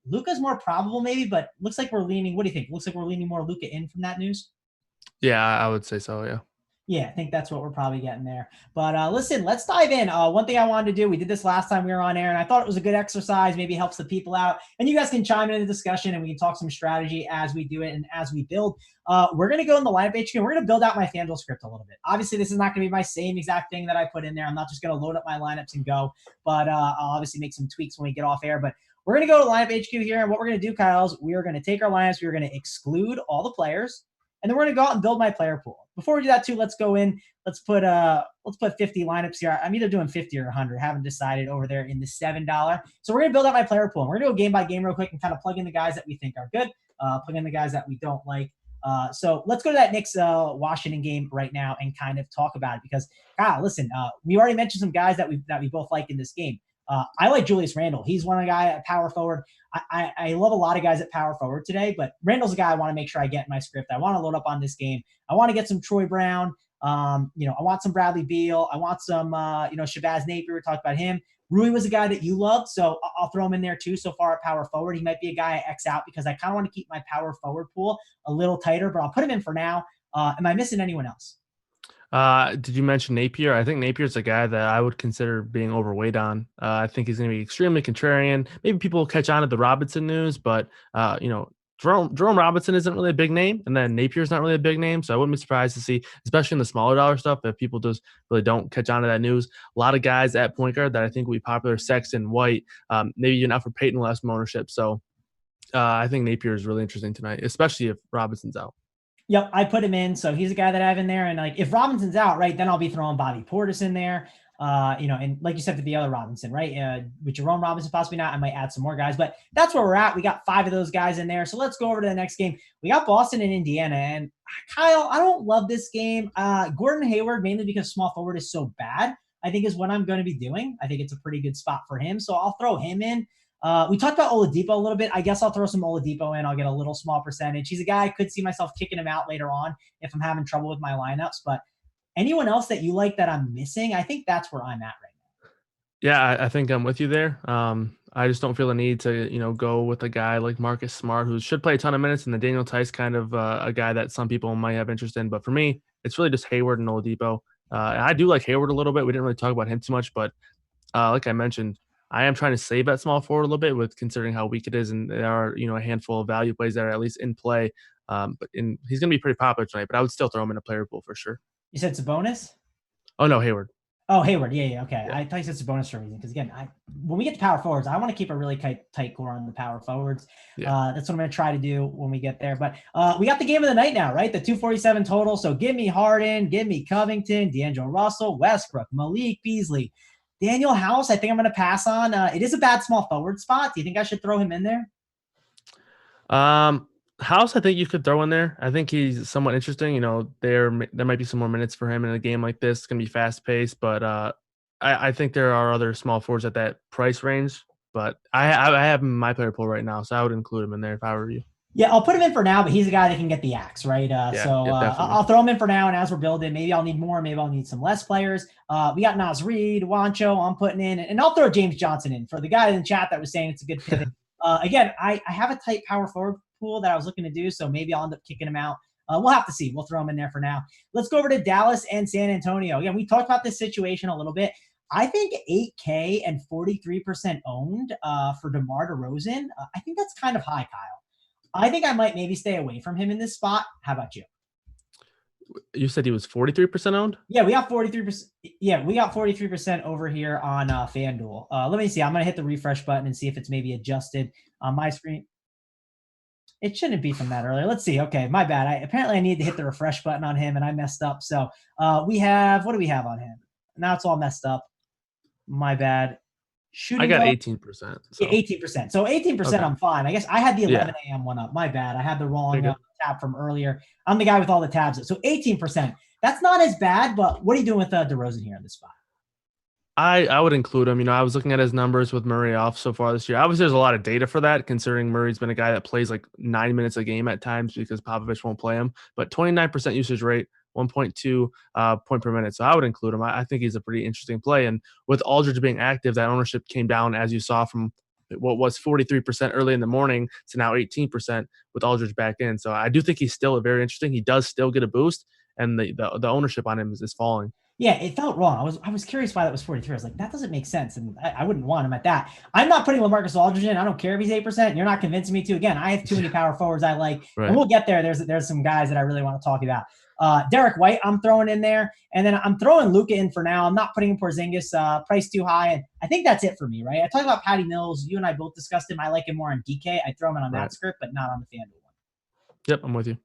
Luka's more probable maybe, but looks like we're leaning. What do you think? Looks like we're leaning more Luka in from that news. Yeah, I would say so. Yeah. Yeah, I think that's what we're probably getting there. But listen, let's dive in. One thing I wanted to do, we did this last time we were on air, and I thought it was a good exercise, maybe helps the people out. And you guys can chime in the discussion, and we can talk some strategy as we do it and as we build. We're going to go in the lineup HQ, and we're going to build out my FanDuel script a little bit. Obviously, this is not going to be my same exact thing that I put in there. I'm not just going to load up my lineups and go, but I'll obviously make some tweaks when we get off air. But we're going to go to lineup HQ here, and what we're going to do, Kyle, is we are going to take our lineups. We're going to exclude all the players, and then we're going to go out and build my player pool. Before we do that, too, let's go in. Let's put 50 lineups here. I'm either doing 50 or 100. Haven't decided over there in the $7. So we're going to build out my player pool. We're going to go game by game real quick and kind of plug in the guys that we think are good, plug in the guys that we don't like. So let's go to that Knicks Washington game right now and kind of talk about it because, Kyle, listen, we already mentioned some guys that we both like in this game. I like Julius Randle. He's one guy at power forward. I love a lot of guys at power forward today, but Randle's a guy I want to make sure I get in my script. I want to load up on this game. I want to get some Troy Brown. I want some Bradley Beal. I want some, Shabazz Napier. We talked about him. Rui was a guy that you loved, so I'll throw him in there too so far at power forward. He might be a guy I X out because I kind of want to keep my power forward pool a little tighter, but I'll put him in for now. Am I missing anyone else? Did you mention Napier? I think Napier's a guy that I would consider being overweight on. I think he's going to be extremely contrarian. Maybe people will catch on to the Robinson news, but Jerome Robinson isn't really a big name, and then Napier's not really a big name, so I wouldn't be surprised to see, especially in the smaller dollar stuff, if people just really don't catch on to that news. A lot of guys at point guard that I think will be popular: Sexton, White, maybe even Alfred Payton will have some ownership. So I think Napier is really interesting tonight, especially if Robinson's out. Yep, I put him in, so he's a guy that I have in there. And like, if Robinson's out, right, then I'll be throwing Bobby Portis in there. And like you said, for the other Robinson, right? With Jerome Robinson, possibly not. I might add some more guys, but that's where we're at. We got 5 of those guys in there. So let's go over to the next game. We got Boston and Indiana. And Kyle, I don't love this game. Gordon Hayward, mainly because small forward is so bad, I think is what I'm going to be doing. I think it's a pretty good spot for him. So I'll throw him in. We talked about Oladipo a little bit. I guess I'll throw some Oladipo in. I'll get a little small percentage. He's a guy I could see myself kicking him out later on if I'm having trouble with my lineups. But anyone else that you like that I'm missing, I think that's where I'm at right now. Yeah, I think I'm with you there. I just don't feel the need to, go with a guy like Marcus Smart, who should play a ton of minutes, and the Daniel Tice kind of a guy that some people might have interest in. But for me, it's really just Hayward and Oladipo. And I do like Hayward a little bit. We didn't really talk about him too much, but like I mentioned, I am trying to save that small forward a little bit with considering how weak it is, and there are a handful of value plays that are at least in play. He's going to be pretty popular tonight, but I would still throw him in a player pool for sure. You said Sabonis? Oh no, Hayward. Oh, Hayward. Yeah. Okay. Yeah. I thought you said Sabonis for a reason. Because again, when we get to power forwards, I want to keep a really tight core on the power forwards. Yeah. That's what I'm going to try to do when we get there. But we got the game of the night now, right? The 247 total. So give me Harden, give me Covington, D'Angelo Russell, Westbrook, Malik Beasley, Daniel House. I think I'm going to pass on. It is a bad small forward spot. Do you think I should throw him in there? House, I think you could throw in there. I think he's somewhat interesting. There might be some more minutes for him in a game like this. It's going to be fast paced, but I think there are other small forwards at that price range. But I have him in my player pool right now, so I would include him in there if I were you. Yeah, I'll put him in for now, but he's a guy that can get the axe, right? Yeah, definitely. I'll throw him in for now, and as we're building, maybe I'll need more, maybe I'll need some less players. We got Nas Reed, Wancho, I'm putting in, and I'll throw James Johnson in for the guy in the chat that was saying it's a good pivot. Again, I have a tight power forward pool that I was looking to do, so maybe I'll end up kicking him out. We'll have to see. We'll throw him in there for now. Let's go over to Dallas and San Antonio. Again, we talked about this situation a little bit. I think 8K and 43% owned for DeMar DeRozan. I think that's kind of high, Kyle. I think I might maybe stay away from him in this spot. How about you? You said he was 43% owned? Yeah, we got 43%. Yeah, we got 43% over here on FanDuel. Let me see. I'm going to hit the refresh button and see if it's maybe adjusted on my screen. It shouldn't be from that earlier. Let's see. Okay, my bad. Apparently I need to hit the refresh button on him, and I messed up. So we have, what do we have on him? Now it's all messed up. My bad. I got 18%. So. Yeah, 18%. So 18%, okay. I'm fine. I guess I had the 11 a.m. one up. My bad. I had the wrong tab from earlier. I'm the guy with all the tabs. So 18%. That's not as bad, but what are you doing with DeRozan here in this spot? I would include him. You know, I was looking at his numbers with Murray off so far this year. Obviously, there's a lot of data for that, considering Murray's been a guy that plays like 9 minutes a game at times because Popovich won't play him. But 29% usage rate, 1.2 point per minute. So I would include him. I think he's a pretty interesting play. And with Aldridge being active, that ownership came down, as you saw, from what was 43% early in the morning to now 18% with Aldridge back in. So I do think he's still very interesting. He does still get a boost, and the ownership on him is falling. Yeah, it felt wrong. I was curious why that was 43. I was like, that doesn't make sense, and I wouldn't want him at that. I'm not putting LaMarcus Aldridge in. I don't care if he's 8%. You're not convincing me to. Again, I have too many power forwards I like, right. And we'll get there. There's some guys that I really want to talk about. Derek White, I'm throwing in there, and then I'm throwing Luka in for now. I'm not putting in Porzingis. Price too high, and I think that's it for me, right? I talked about Patty Mills. You and I both discussed him. I like him more on DK. I throw him in on that script, but not on the FanDuel one. Yep, I'm with you.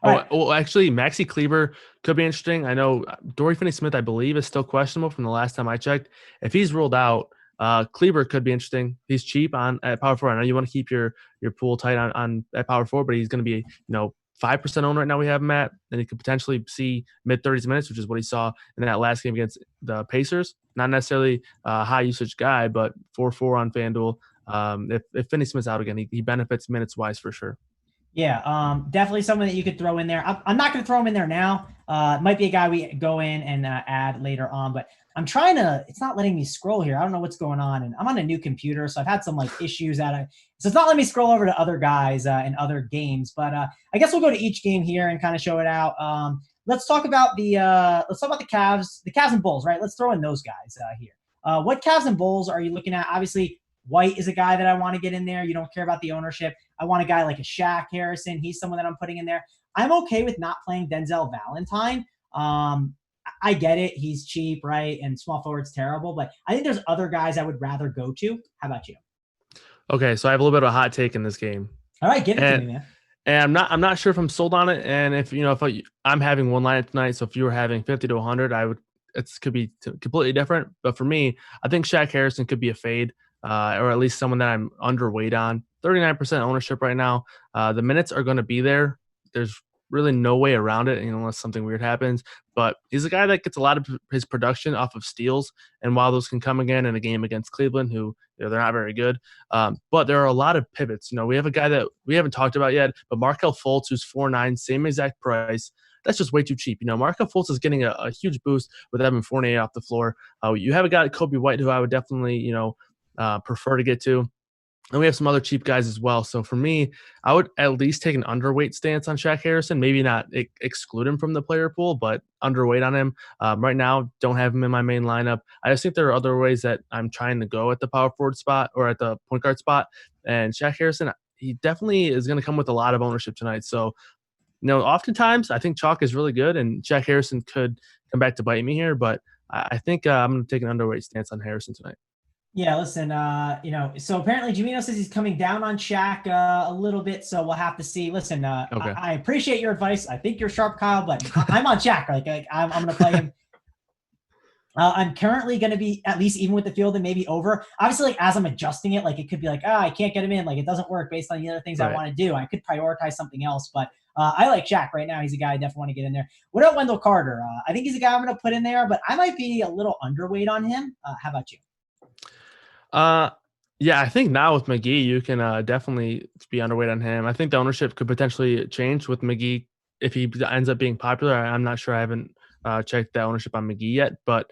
Well, actually, Maxi Kleber could be interesting. I know Dorian Finney-Smith, I believe, is still questionable from the last time I checked. If he's ruled out, Kleber could be interesting. He's cheap at power forward. I know you want to keep your pool tight on at power forward, but he's going to be 5% owned right now. We have him at, and he could potentially see mid-30s minutes, which is what he saw in that last game against the Pacers. Not necessarily a high usage guy, but 4-4 on FanDuel. If Finney-Smith's out again, he benefits minutes wise for sure. Yeah, definitely someone that you could throw in there. I'm not going to throw him in there now. It might be a guy we go in and add later on, but I'm trying to, it's not letting me scroll here. I don't know what's going on, and I'm on a new computer, so I've had some issues so it's not letting me scroll over to other guys in other games, but I guess we'll go to each game here and kind of show it out. Let's talk about the Cavs and Bulls, right? Let's throw in those guys here. What Cavs and Bulls are you looking at? Obviously, White is a guy that I want to get in there. You don't care about the ownership. I want a guy like a Shaq Harrison. He's someone that I'm putting in there. I'm okay with not playing Denzel Valentine. I get it. He's cheap, right? And small forward's terrible. But I think there's other guys I would rather go to. How about you? Okay, so I have a little bit of a hot take in this game. All right, give it to me, man. And I'm not sure if I'm sold on it. And if I'm having one lineup tonight, so if you were having 50 to 100, it could be completely different. But for me, I think Shaq Harrison could be a fade. Or at least someone that I'm underweight on. 39% ownership right now. The minutes are going to be there. There's really no way around it unless something weird happens. But he's a guy that gets a lot of his production off of steals. And while those can come again in a game against Cleveland, who they're not very good, but there are a lot of pivots. We have a guy that we haven't talked about yet, but Markelle Fultz, who's 4.9, same exact price. That's just way too cheap. Markelle Fultz is getting a huge boost with Evan Fournier off the floor. You have a guy like Kobe White, who I would definitely, prefer to get to. And we have some other cheap guys as well. So for me, I would at least take an underweight stance on Shaq Harrison. Maybe not exclude him from the player pool, but underweight on him. Right now, don't have him in my main lineup. I just think there are other ways that I'm trying to go at the power forward spot or at the point guard spot. And Shaq Harrison, he definitely is going to come with a lot of ownership tonight. So, oftentimes I think chalk is really good, and Shaq Harrison could come back to bite me here. But I think I'm going to take an underweight stance on Harrison tonight. Yeah, listen, so apparently Jamino says he's coming down on Shaq a little bit, so we'll have to see. Listen, okay. I appreciate your advice. I think you're sharp, Kyle, but I'm on Shaq. I'm going to play him. I'm currently going to be at least even with the field and maybe over. Obviously, as I'm adjusting it, it could be I can't get him in. It doesn't work based on the other things I want to do. I could prioritize something else, but I like Shaq right now. He's a guy I definitely want to get in there. What about Wendell Carter? I think he's a guy I'm going to put in there, but I might be a little underweight on him. How about you? Yeah, I think now with McGee, you can definitely be underweight on him. I think the ownership could potentially change with McGee if he ends up being popular. I'm not sure. I haven't checked the ownership on McGee yet, but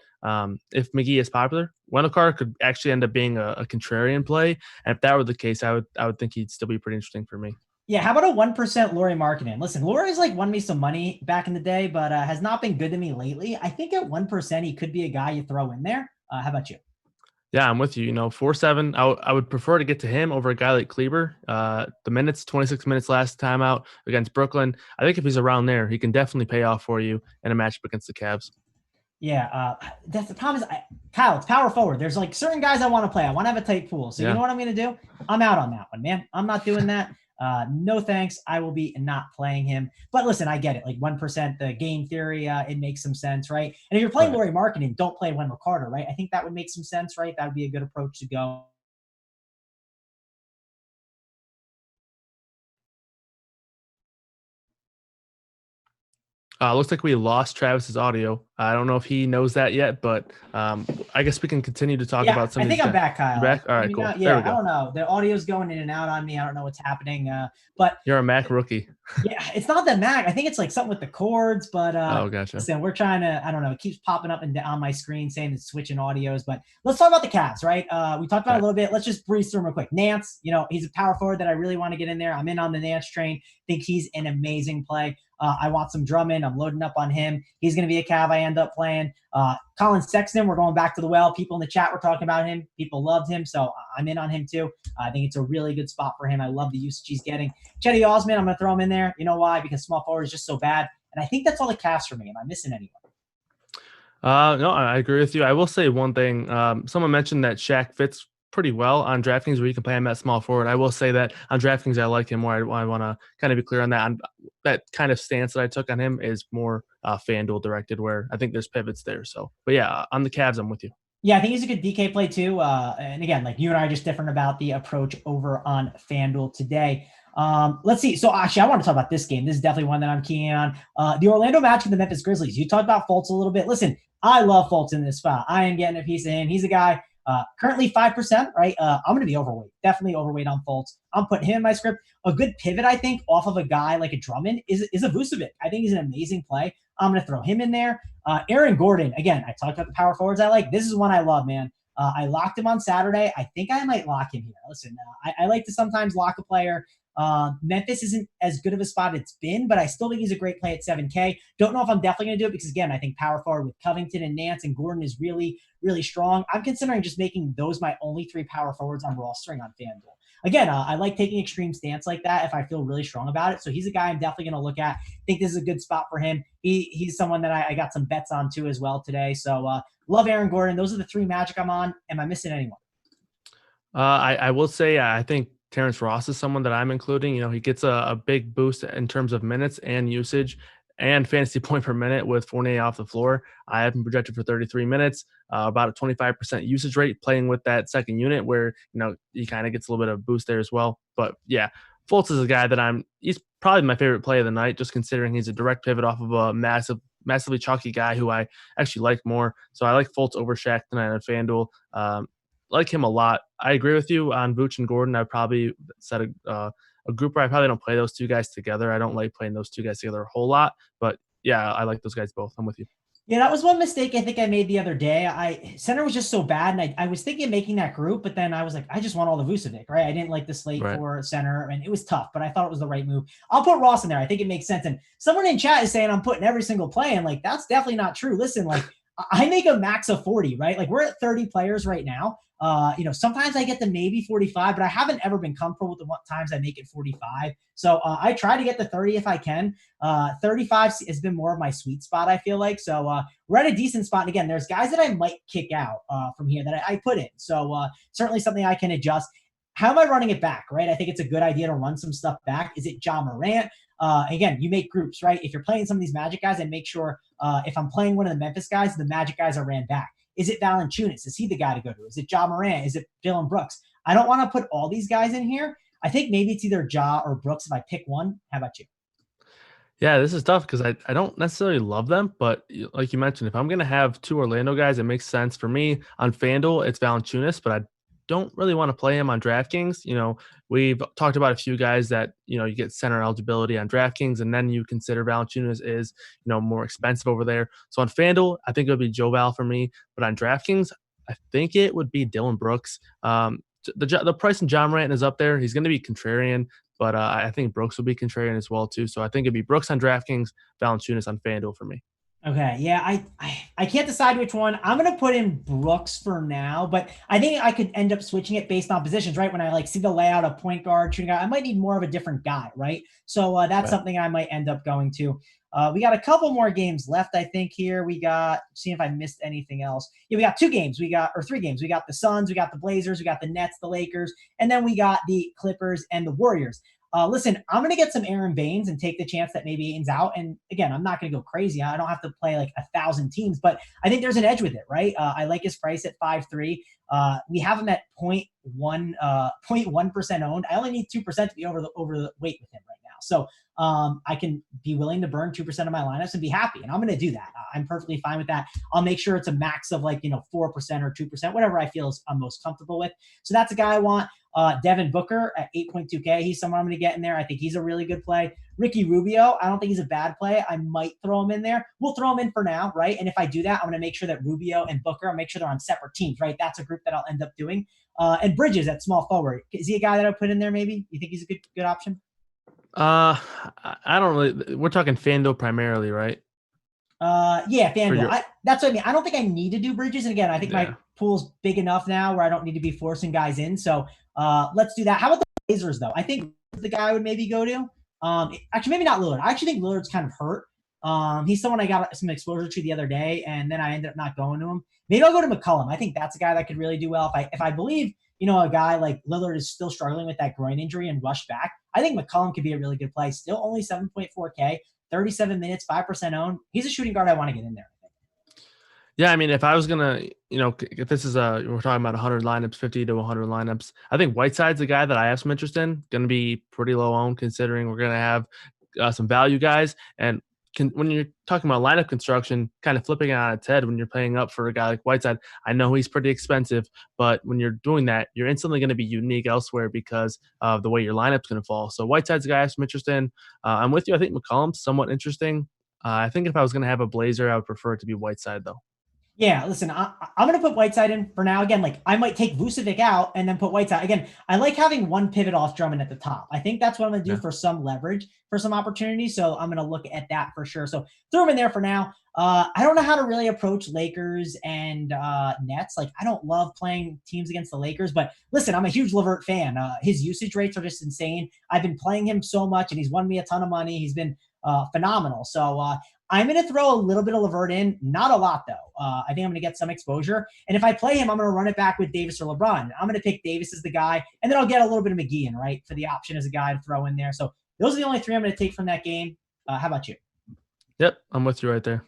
if McGee is popular, Wendell Carter could actually end up being a contrarian play. And if that were the case, I would think he'd still be pretty interesting for me. Yeah, how about a 1% Laurie Markkinen? Listen, Laurie's like won me some money back in the day, but has not been good to me lately. I think at 1%, he could be a guy you throw in there. How about you? Yeah, I'm with you. 4-7. I would prefer to get to him over a guy like Kleber. The minutes, 26 minutes last time out against Brooklyn. I think if he's around there, he can definitely pay off for you in a matchup against the Cavs. Yeah, that's the problem is, Kyle, it's power forward. There's like certain guys I want to play. I want to have a tight pool. So you Yeah. know what I'm going to do? I'm out on that one, man. I'm not doing that. No thanks. I will be not playing him. But listen, I get it. Like 1%, the game theory, it makes some sense, right? And if you're playing Right. Laurie Markkinen, don't play Wendell Carter, right? I think that would make some sense, right? That would be a good approach to go. Looks like we lost Travis's audio. I don't know if he knows that yet, but I guess we can continue to talk Yeah, about some I of these think I'm guys. back, You Kyle. back? All Let right, me cool. know. There Yeah, we I go. don't know. The audio's going in and out on me. I don't know what's happening. But You're a Mac rookie. yeah, it's not the Mac. I think it's like something with the chords, but Oh, gotcha. listen, we're trying to, I don't know, it keeps popping up and down on my screen saying it's switching audios. But let's talk about the Cavs, right? We talked about it All a little bit. Let's just breeze through them real quick. Nance, he's a power forward that I really want to get in there. I'm in on the Nance train. Think he's an amazing play. I want some Drummond. I'm loading up on him. He's going to be a Cav I end up playing. Colin Sexton, we're going back to the well. People in the chat were talking about him. People loved him, so I'm in on him too. I think it's a really good spot for him. I love the usage he's getting. Chetty Osman, I'm going to throw him in there. You know why? Because small forward is just so bad. And I think that's all the Cavs for me. Am I missing anyone? No, I agree with you. I will say one thing. Someone mentioned that Shaq fits pretty well on DraftKings where you can play him at small forward. I will say that on DraftKings, I like him more. I want to kind of be clear on that. That kind of stance that I took on him is more FanDuel directed where I think there's pivots there. So, but yeah, on the Cavs, I'm with you. Yeah, I think he's a good DK play too. And again, like you and I are just different about the approach over on FanDuel today. Let's see. So actually, I want to talk about this game. This is definitely one that I'm keen on. The Orlando Magic and the Memphis Grizzlies. You talked about Fultz a little bit. Listen, I love Fultz in this spot. I am getting a piece of him. He's a guy currently 5%, right? I'm going to be overweight, definitely overweight on Fultz. I'm putting him in my script. A good pivot, I think, off of a guy like a Drummond is a Vucevic. I think he's an amazing play. I'm going to throw him in there. Aaron Gordon, again, I talked about the power forwards I like. This is one I love, man. I locked him on Saturday. I think I might lock him here. Listen, I like to sometimes lock a player. Memphis isn't as good of a spot it's been, but I still think he's a great play at 7K. Don't know if I'm definitely going to do it because, again, I think power forward with Covington and Nance and Gordon is really, really strong. I'm considering just making those my only three power forwards I'm rostering on FanDuel. Again, I like taking extreme stance like that if I feel really strong about it. So he's a guy I'm definitely going to look at. Think this is a good spot for him. He's someone that I got some bets on too as well today. So love Aaron Gordon. Those are the three Magic I'm on. Am I missing anyone? I will say I think Terrence Ross is someone that I'm including. He gets a big boost in terms of minutes and usage and fantasy point per minute with Fournier off the floor. I have him projected for 33 minutes, about a 25% usage rate playing with that second unit where, he kind of gets a little bit of boost there as well. But yeah, Fultz is a guy that he's probably my favorite play of the night, just considering he's a direct pivot off of a massively chalky guy who I actually like more. So I like Fultz over Shaq tonight on FanDuel. Like him a lot. I agree with you on Vooch and Gordon. I probably set a group where I probably don't play those two guys together. I don't like playing those two guys together a whole lot, but yeah, I like those guys both. I'm with you. Yeah, that was one mistake I think I made the other day. Center was just so bad, and I was thinking of making that group, but then I was like, I just want all the Vucevic, right? I didn't like the slate Right. for center, and it was tough, but I thought it was the right move. I'll put Ross in there. I think it makes sense. And someone in chat is saying I'm putting every single play, and like that's definitely not true. Listen, like I make a max of 40, right? Like we're at 30 players right now. Sometimes I get to maybe 45, but I haven't ever been comfortable with the times I make it 45. So I try to get to 30 if I can. 35 has been more of my sweet spot, I feel like. So we're at a decent spot. And again, there's guys that I might kick out from here that I put in. So certainly something I can adjust. How am I running it back, right? I think it's a good idea to run some stuff back. Is it Ja Morant? Again, you make groups, right? If you're playing some of these Magic guys, I make sure if I'm playing one of the Memphis guys, the Magic guys are ran back. Is it Valanciunas? Is he the guy to go to? Is it Ja Morant? Is it Dylan Brooks? I don't want to put all these guys in here. I think maybe it's either Ja or Brooks if I pick one. How about you? Yeah, this is tough because I don't necessarily love them, but like you mentioned, if I'm going to have two Orlando guys, it makes sense for me. On FanDuel, it's Valanciunas, but don't really want to play him on DraftKings. We've talked about a few guys that, you get center eligibility on DraftKings, and then you consider Valanciunas is, more expensive over there. So on FanDuel, I think it would be Joe Val for me. But on DraftKings, I think it would be Dylan Brooks. The price in John Morant is up there. He's going to be contrarian, but I think Brooks will be contrarian as well, too. So I think it'd be Brooks on DraftKings, Valanciunas on FanDuel for me. Okay, yeah, I can't decide which one. I'm gonna put in Brooks for now, but I think I could end up switching it based on positions, right? When I see the layout of point guard, shooting guard, I might need more of a different guy, right? So that's something I might end up going to. We got a couple more games left, I think. Here we got, see if I missed anything else. Yeah, we got 2 games. We got, or 3 games. We got the Suns, we got the Blazers, we got the Nets, the Lakers, and then we got the Clippers and the Warriors. Listen, I'm going to get some Aaron Baines and take the chance that maybe Ayton's out. And again, I'm not going to go crazy. I don't have to play like 1,000 teams, but I think there's an edge with it, right? I like his price at 5.3. We have him at 0.1% owned. I only need 2% to be over the weight with him right now. So I can be willing to burn 2% of my lineups and be happy. And I'm going to do that. I'm perfectly fine with that. I'll make sure it's a max of 4% or 2%, whatever I feel I'm most comfortable with. So that's a guy I want. Devin Booker at 8.2K. He's someone I'm going to get in there. I think he's a really good play. Ricky Rubio, I don't think he's a bad play. I might throw him in there. We'll throw him in for now, right? And if I do that, I'm going to make sure that Rubio and Booker, I'll make sure they're on separate teams, right? That's a group that I'll end up doing. And Bridges at small forward. Is he a guy that I'll put in there maybe? You think he's a good option? I don't really. We're talking FanDuel primarily, right? Yeah, FanDuel. That's what I mean. I don't think I need to do Bridges. And again, I think my pool's big enough now where I don't need to be forcing guys in. So let's do that. How about the Blazers, though? I think the guy I would maybe go to. Actually, maybe not Lillard. I actually think Lillard's kind of hurt. He's someone I got some exposure to the other day, and then I ended up not going to him. Maybe I'll go to McCollum. I think that's a guy that could really do well. If I believe, a guy like Lillard is still struggling with that groin injury and rushed back, I think McCollum could be a really good play. Still only 7.4K, 37 minutes, 5% owned. He's a shooting guard I want to get in there. Yeah, I mean, if I was gonna, if this is we're talking about 100 lineups, 50 to 100 lineups, I think Whiteside's a guy that I have some interest in. Going to be pretty low owned considering we're going to have some value guys. And when you're talking about lineup construction, kind of flipping it on its head when you're paying up for a guy like Whiteside, I know he's pretty expensive, but when you're doing that, you're instantly going to be unique elsewhere because of the way your lineup's going to fall. So Whiteside's a guy I have some interest in. I'm with you. I think McCollum's somewhat interesting. I think if I was going to have a Blazer, I would prefer it to be Whiteside though. Yeah, listen, I'm going to put Whiteside in for now. Again, I might take Vucevic out and then put Whiteside. Again, I like having one pivot off Drummond at the top. I think that's what I'm going to do for some leverage, for some opportunity. So I'm going to look at that for sure. So throw him in there for now. I don't know how to really approach Lakers and Nets. I don't love playing teams against the Lakers, but listen, I'm a huge LeVert fan. His usage rates are just insane. I've been playing him so much and he's won me a ton of money. He's been phenomenal. So I'm going to throw a little bit of LeVert in, not a lot though. I think I'm going to get some exposure. And if I play him, I'm going to run it back with Davis or LeBron. I'm going to pick Davis as the guy, and then I'll get a little bit of McGee in, right, for the option as a guy to throw in there. So those are the only 3 I'm going to take from that game. How about you? Yep, I'm with you right there.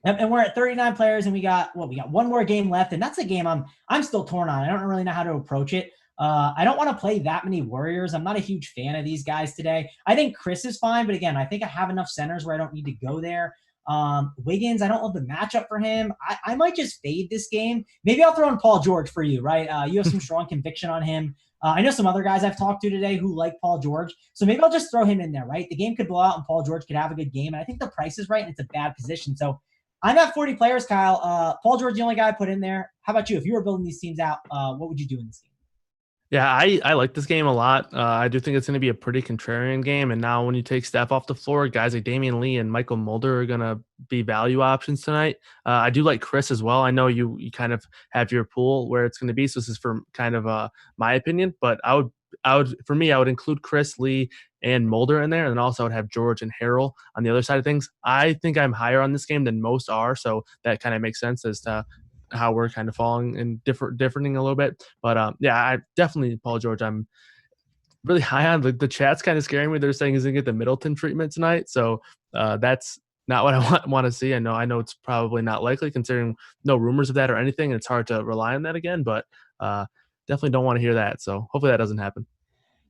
And we're at 39 players, and we got one more game left, and that's a game I'm still torn on. I don't really know how to approach it. I don't want to play that many Warriors. I'm not a huge fan of these guys today. I think Chris is fine, but again, I think I have enough centers where I don't need to go there. Wiggins, I don't love the matchup for him. I might just fade this game. Maybe I'll throw in Paul George for you, right? You have some strong conviction on him. I know some other guys I've talked to today who like Paul George. So maybe I'll just throw him in there, right? The game could blow out and Paul George could have a good game. And I think the price is right and it's a bad position. So I'm at 40 players, Kyle. Paul George, the only guy I put in there. How about you? If you were building these teams out, what would you do in this game? Yeah, I like this game a lot. I do think it's going to be a pretty contrarian game. And now when you take Steph off the floor, guys like Damian Lee and Michael Mulder are going to be value options tonight. I do like Chris as well. I know you kind of have your pool where it's going to be. So this is for kind of my opinion. But I would include Chris, Lee, and Mulder in there. And then also I would have George and Harrell on the other side of things. I think I'm higher on this game than most are. So that kind of makes sense as to how we're kind of falling and differing a little bit. But yeah, I definitely, Paul George, I'm really high on. The chat's kind of scaring me. They're saying he's going to get the Middleton treatment tonight. So that's not what I want to see. I know it's probably not likely considering no rumors of that or anything. And it's hard to rely on that again, but definitely don't want to hear that. So hopefully that doesn't happen.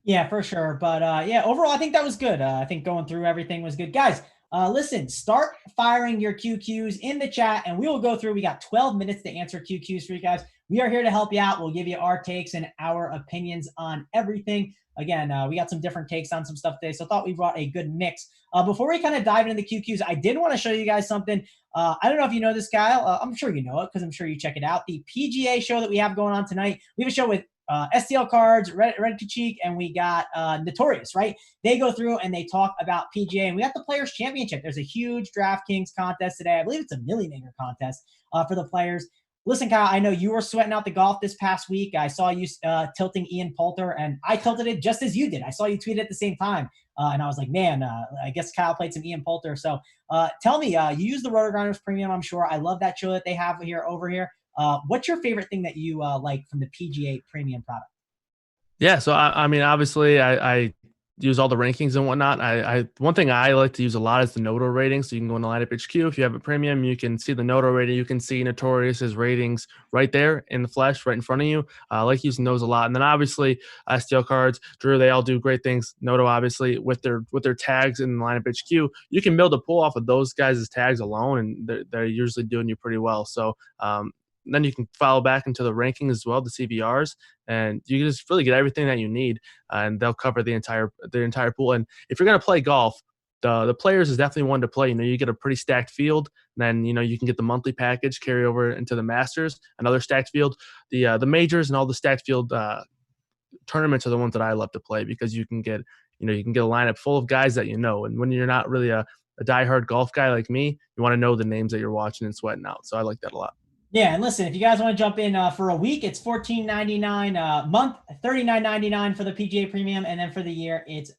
Yeah, for sure. But yeah, overall, I think that was good. I think going through everything was good. Guys, listen, start firing your QQs in the chat and we will go through. We got 12 minutes to answer QQs for you guys. We are here to help you out. We'll give you our takes and our opinions on everything. Again, we got some different takes on some stuff today, so I thought we brought a good mix. Before we kind of dive into the QQs, I did want to show you guys something. I don't know if you know this, Kyle. I'm sure you know it because I'm sure you check it out. The PGA show that we have going on tonight. We have a show with STL Cards, Red Cheek, and we got Notorious, right? They go through and they talk about PGA, and we got the Players Championship. There's a huge Draftkings contest today. I believe it's a millionaire contest for the players. Listen, Kyle, I know you were sweating out the golf this past week. I saw you tilting Ian Poulter, and I tilted it just as you did. I saw you tweet it at the same time, and I was like, man, I guess Kyle played some Ian Poulter. So tell me, you use the Rotogrinders Premium, I'm sure. I love that show that they have over here. What's your favorite thing that you like from the PGA Premium product? Yeah, so I mean, obviously, I use all the rankings and whatnot. I one thing I like to use a lot is the Noto rating. So you can go into Lineup HQ. If you have a premium, you can see the Noto rating. You can see Notorious's ratings right there in the flesh, right in front of you. I like using those a lot. And then obviously, STL Cards, Drew, they all do great things. Noto, obviously, with their tags in the Lineup HQ, you can build a pool off of those guys' tags alone, and they're usually doing you pretty well. So then you can follow back into the rankings as well, the CVRs, and you can just really get everything that you need, and they'll cover the entire pool. And if you're going to play golf, the players is definitely one to play. You get a pretty stacked field, and then you can get the monthly package, carry over into the Masters, another stacked field. The majors and all the stacked field tournaments are the ones that I love to play because you can get a lineup full of guys that you know. And when you're not really a diehard golf guy like me, you want to know the names that you're watching and sweating out. So I like that a lot. Yeah, and listen, if you guys want to jump in for a week, it's $14.99 a month, $39.99 for the PGA Premium, and then for the year, it's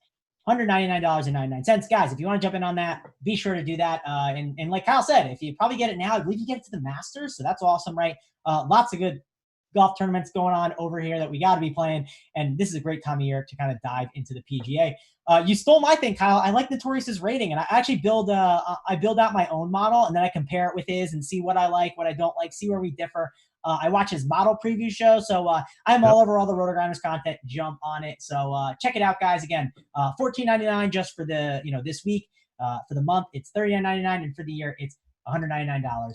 $199.99. Guys, if you want to jump in on that, be sure to do that. And like Kyle said, if you probably get it now, I believe you get it to the Masters, so that's awesome, right? Lots of good golf tournaments going on over here that we got to be playing, and this is a great time of year to kind of dive into the PGA. You stole my thing, Kyle. I like Notorious's rating, and I actually build out my own model, and then I compare it with his and see what I like, what I don't like, see where we differ. I watch his model preview show, so I'm all over all the Rotogrinders content. Jump on it. So check it out, guys. Again, $14.99 just for the this week. For the month, it's $39.99, and for the year, it's $199.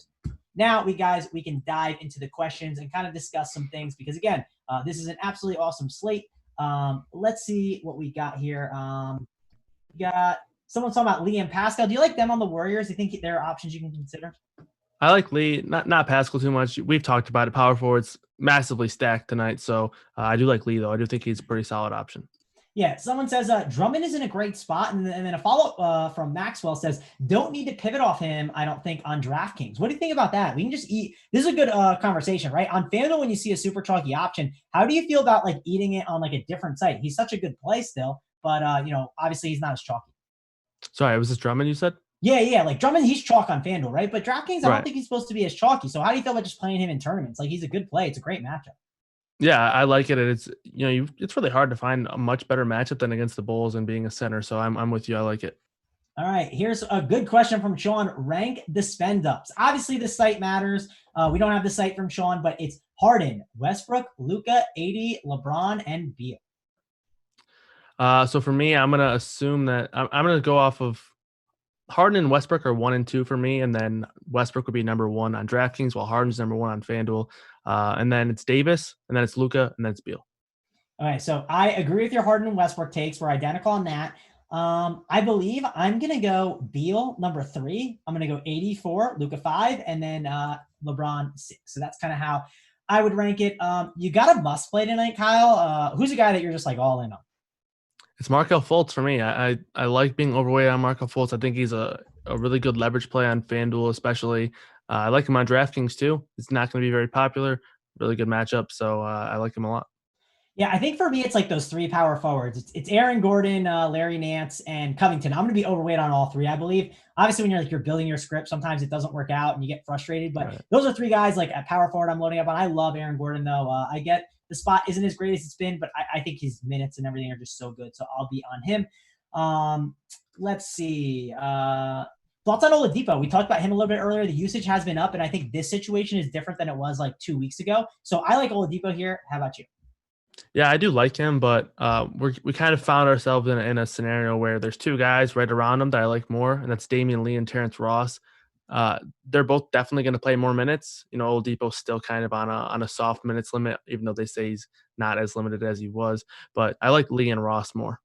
Now, we can dive into the questions and kind of discuss some things because, again, this is an absolutely awesome slate. Let's see what we got here. We got someone talking about Lee and Pascal. Do you like them on the Warriors? Do you think there are options you can consider? I like Lee, not Pascal too much. We've talked about it. Power forward's massively stacked tonight, so I do like Lee, though. I do think he's a pretty solid option. Yeah, someone says Drummond is in a great spot, and then a follow-up from Maxwell says, don't need to pivot off him, I don't think, on DraftKings. What do you think about that? We can just eat. This is a good conversation, right? On FanDuel, when you see a super chalky option, how do you feel about like eating it on like a different site? He's such a good play still, but obviously he's not as chalky. Sorry, was this Drummond you said? Yeah, like Drummond, he's chalk on FanDuel, right? But DraftKings, I don't think he's supposed to be as chalky. So how do you feel about just playing him in tournaments? Like, he's a good play. It's a great matchup. Yeah, I like it. And it's it's really hard to find a much better matchup than against the Bulls and being a center. So I'm with you. I like it. All right, here's a good question from Sean. Rank the spend ups. Obviously, the site matters. We don't have the site from Sean, but it's Harden, Westbrook, Luka, AD, LeBron, and Beal. So for me, I'm gonna assume that I'm gonna go off of Harden and Westbrook are 1 and 2 for me, and then Westbrook would be number 1 on DraftKings, while Harden's number 1 on FanDuel. And then it's Davis, and then it's Luka, and then it's Beal. All right, so I agree with your Harden and Westbrook takes. We're identical on that. I believe I'm going to go Beal, number 3. I'm going to go 84, Luka 5, and then LeBron 6. So that's kind of how I would rank it. You got a must play tonight, Kyle. Who's a guy that you're just like all in on? It's Markelle Fultz for me. I like being overweight on Markelle Fultz. I think he's a really good leverage play on FanDuel, especially. I like him on DraftKings too. It's not going to be very popular. Really good matchup, so I like him a lot. Yeah, I think for me, it's like those 3 power forwards. It's Aaron Gordon, Larry Nance, and Covington. I'm going to be overweight on all 3, I believe. Obviously, when you're building your script, sometimes it doesn't work out and you get frustrated. But Those are 3 guys like at power forward I'm loading up on. I love Aaron Gordon, though. I get the spot isn't as great as it's been, but I think his minutes and everything are just so good. So I'll be on him. Let's see. Thoughts on Oladipo? We talked about him a little bit earlier. The usage has been up, and I think this situation is different than it was like 2 weeks ago. So I like Oladipo here. How about you? Yeah, I do like him, but we kind of found ourselves in a scenario where there's 2 guys right around him that I like more, and that's Damian Lee and Terrence Ross. They're both definitely going to play more minutes. Oladipo's still kind of on a soft minutes limit, even though they say he's not as limited as he was. But I like Lee and Ross more.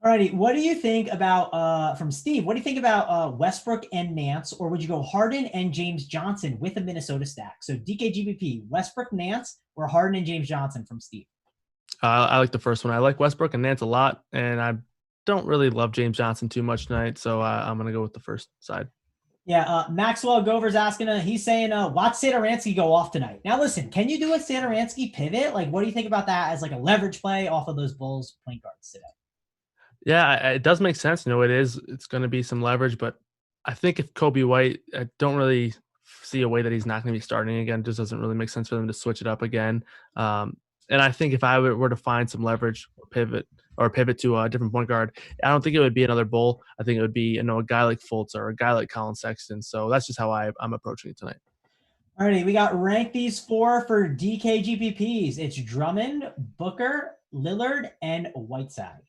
Alrighty, what do you think about from Steve? What do you think about Westbrook and Nance, or would you go Harden and James Johnson with a Minnesota stack? So DKGBP, Westbrook, Nance, or Harden and James Johnson from Steve? I like the first one. I like Westbrook and Nance a lot, and I don't really love James Johnson too much tonight, so I'm going to go with the first side. Yeah, Maxwell Gover's asking, he's saying, watch Satoransky go off tonight. Now, listen, can you do a Satoransky pivot? Like, what do you think about that as like a leverage play off of those Bulls point guards today? Yeah, it does make sense. It's going to be some leverage, but I think if Kobe White, I don't really see a way that he's not going to be starting again. It just doesn't really make sense for them to switch it up again. And I think if I were to find some leverage or pivot to a different point guard, I don't think it would be another Bull. I think it would be, a guy like Fultz or a guy like Colin Sexton. So that's just how I'm approaching it tonight. Alrighty, we got rank these four for DKGPPs. It's Drummond, Booker, Lillard, and Whiteside.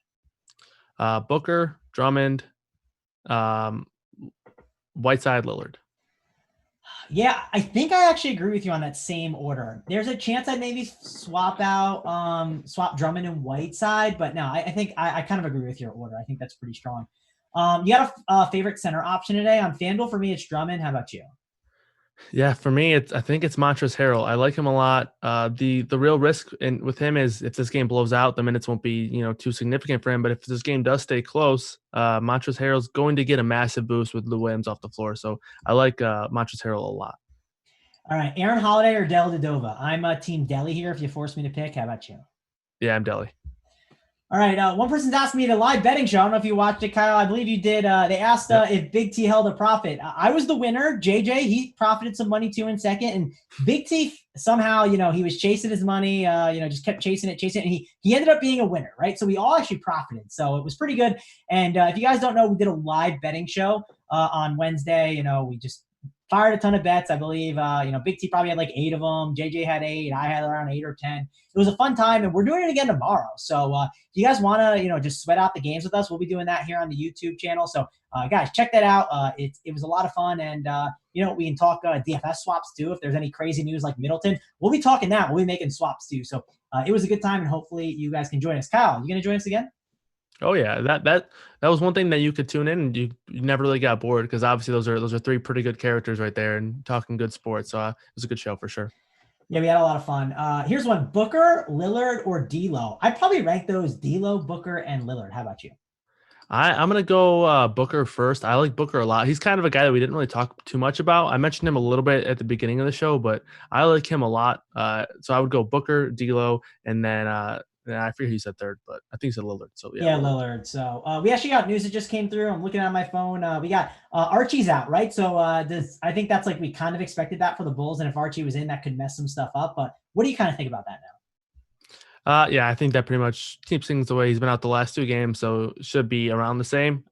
Booker, Drummond, Whiteside, Lillard. Yeah, I think I actually agree with you on that same order. There's a chance I'd maybe swap Drummond and Whiteside, but no, I think I kind of agree with your order. I think that's pretty strong. You got a favorite center option today on FanDuel? For me, it's Drummond. How about you? Yeah, for me, I think it's Montrezl Harrell. I like him a lot. The real risk with him is if this game blows out, the minutes won't be too significant for him. But if this game does stay close, Montrezl Harrell's going to get a massive boost with Lou Williams off the floor. So I like Montrezl Harrell a lot. All right, Aaron Holiday or Dell Dodova? I'm Team Delhi here. If you force me to pick, how about you? Yeah, I'm Delhi. All right. One person's asking me the live betting show. I don't know if you watched it, Kyle. I believe you did. They asked if Big T held a profit. I was the winner. JJ, he profited some money too in second. And Big T somehow, he was chasing his money, just kept chasing it. And he ended up being a winner, right? So we all actually profited. So it was pretty good. And if you guys don't know, we did a live betting show on Wednesday. We just fired a ton of bets. I believe, Big T probably had like 8 of them. JJ had 8. I had around 8 or 10. It was a fun time, and we're doing it again tomorrow. So if you guys want to, just sweat out the games with us, we'll be doing that here on the YouTube channel. So guys, check that out. It was a lot of fun, and we can talk DFS swaps too. If there's any crazy news like Middleton, we'll be talking that. We'll be making swaps too. So it was a good time, and hopefully you guys can join us. Kyle, you gonna join us again? Oh yeah, that was one thing that you could tune in and you never really got bored because obviously those are 3 pretty good characters right there and talking good sports. So it was a good show for sure. Yeah, we had a lot of fun. Here's one: Booker, Lillard, or D'Lo. I'd probably rank those D'Lo, Booker, and Lillard. How about you? I'm gonna go Booker first. I like Booker a lot. He's kind of a guy that we didn't really talk too much about. I mentioned him a little bit at the beginning of the show, but I like him a lot. So I would go Booker, D'Lo, and then I forget who said third, but I think he said Lillard. So yeah, Lillard. So we actually got news that just came through. I'm looking at my phone. We got Archie's out, right? So I think that's like we kind of expected that for the Bulls, and if Archie was in, that could mess some stuff up. But what do you kind of think about that now? Yeah, I think that pretty much keeps things the way he's been out the last 2 games, so should be around the same.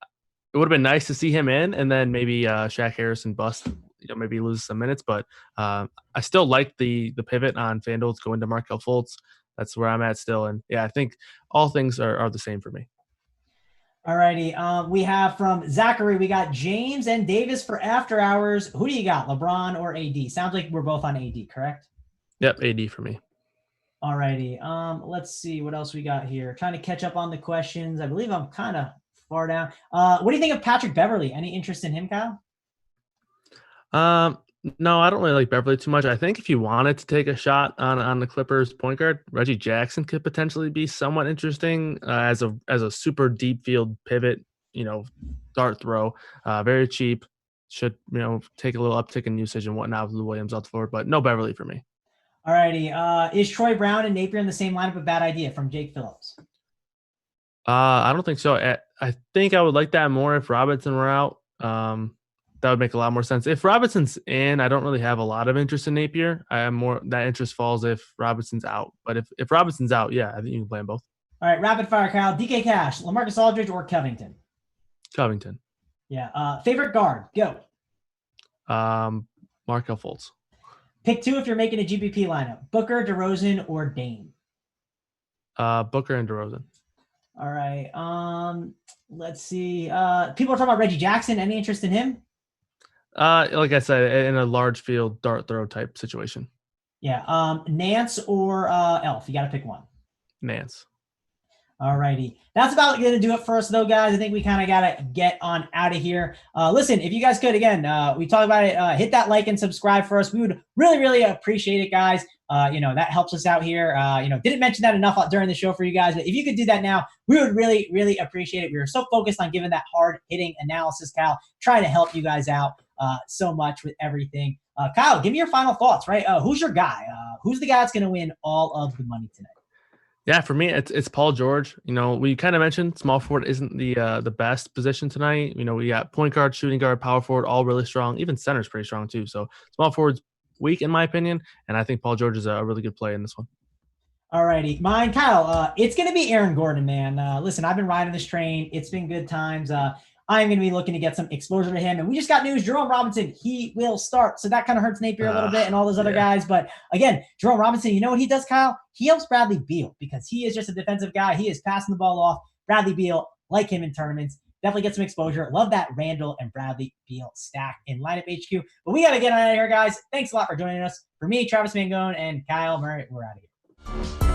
It would have been nice to see him in, and then maybe Shaq Harrison bust, maybe lose some minutes. But I still like the pivot on FanDuel to go into Markelle Fultz. That's where I'm at still, and yeah, I think all things are the same for me. All righty. We have from Zachary, we got James and Davis for after hours. Who do you got, LeBron or AD? Sounds like we're both on AD, correct? Yep, AD for me. All righty. Let's see what else we got here. Trying to catch up on the questions. I believe I'm kind of far down. What do you think of Patrick Beverley? Any interest in him, Kyle? No, I don't really like Beverley too much. I think if you wanted to take a shot on the Clippers point guard, Reggie Jackson could potentially be somewhat interesting as a super deep field pivot, dart throw, very cheap. Should take a little uptick in usage and whatnot with Lou Williams off the floor, but no Beverley for me. All righty. Is Troy Brown and Napier in the same lineup a bad idea? From Jake Phillips. I don't think so. I think I would like that more if Robinson were out. That would make a lot more sense. If Robinson's in, I don't really have a lot of interest in Napier. I am more that interest falls if Robinson's out. But if Robinson's out, yeah, I think you can play them both. All right, rapid fire, Kyle. DK Cash, LaMarcus Aldridge, or Covington? Covington. Yeah. Favorite guard? Go. Markelle Fultz. Pick 2 if you're making a GPP lineup: Booker, DeRozan, or Dame. Booker and DeRozan. All right. Let's see. People are talking about Reggie Jackson. Any interest in him? Like I said, in a large field dart throw type situation. Yeah. Nance or Elf? You got to pick one. Nance. All righty. That's about going to do it for us, though, guys. I think we kind of got to get on out of here. Listen, if you guys could, again, we talked about it, hit that like and subscribe for us. We would really, really appreciate it, guys. That helps us out here. Didn't mention that enough during the show for you guys, but if you could do that now, we would really, really appreciate it. We were so focused on giving that hard-hitting analysis, Kyle, trying to help you guys out so much with everything. Kyle, give me your final thoughts, right? Who's your guy? Who's the guy that's going to win all of the money tonight? Yeah, for me, it's Paul George. We kind of mentioned small forward isn't the best position tonight. We got point guard, shooting guard, power forward, all really strong. Even center's pretty strong too. So small forward's weak in my opinion, and I think Paul George is a really good play in this one. All righty. Mine, Kyle, it's going to be Aaron Gordon, man. Listen, I've been riding this train. It's been good times. I'm going to be looking to get some exposure to him. And we just got news, Jerome Robinson, he will start. So that kind of hurts Napier a little bit and all those other guys. But again, Jerome Robinson, you know what he does, Kyle? He helps Bradley Beal because he is just a defensive guy. He is passing the ball off. Bradley Beal, like him in tournaments, definitely get some exposure. Love that Randall and Bradley Beal stack in lineup HQ. But we got to get out of here, guys. Thanks a lot for joining us. For me, Travis Mangone, and Kyle Murray, we're out of here.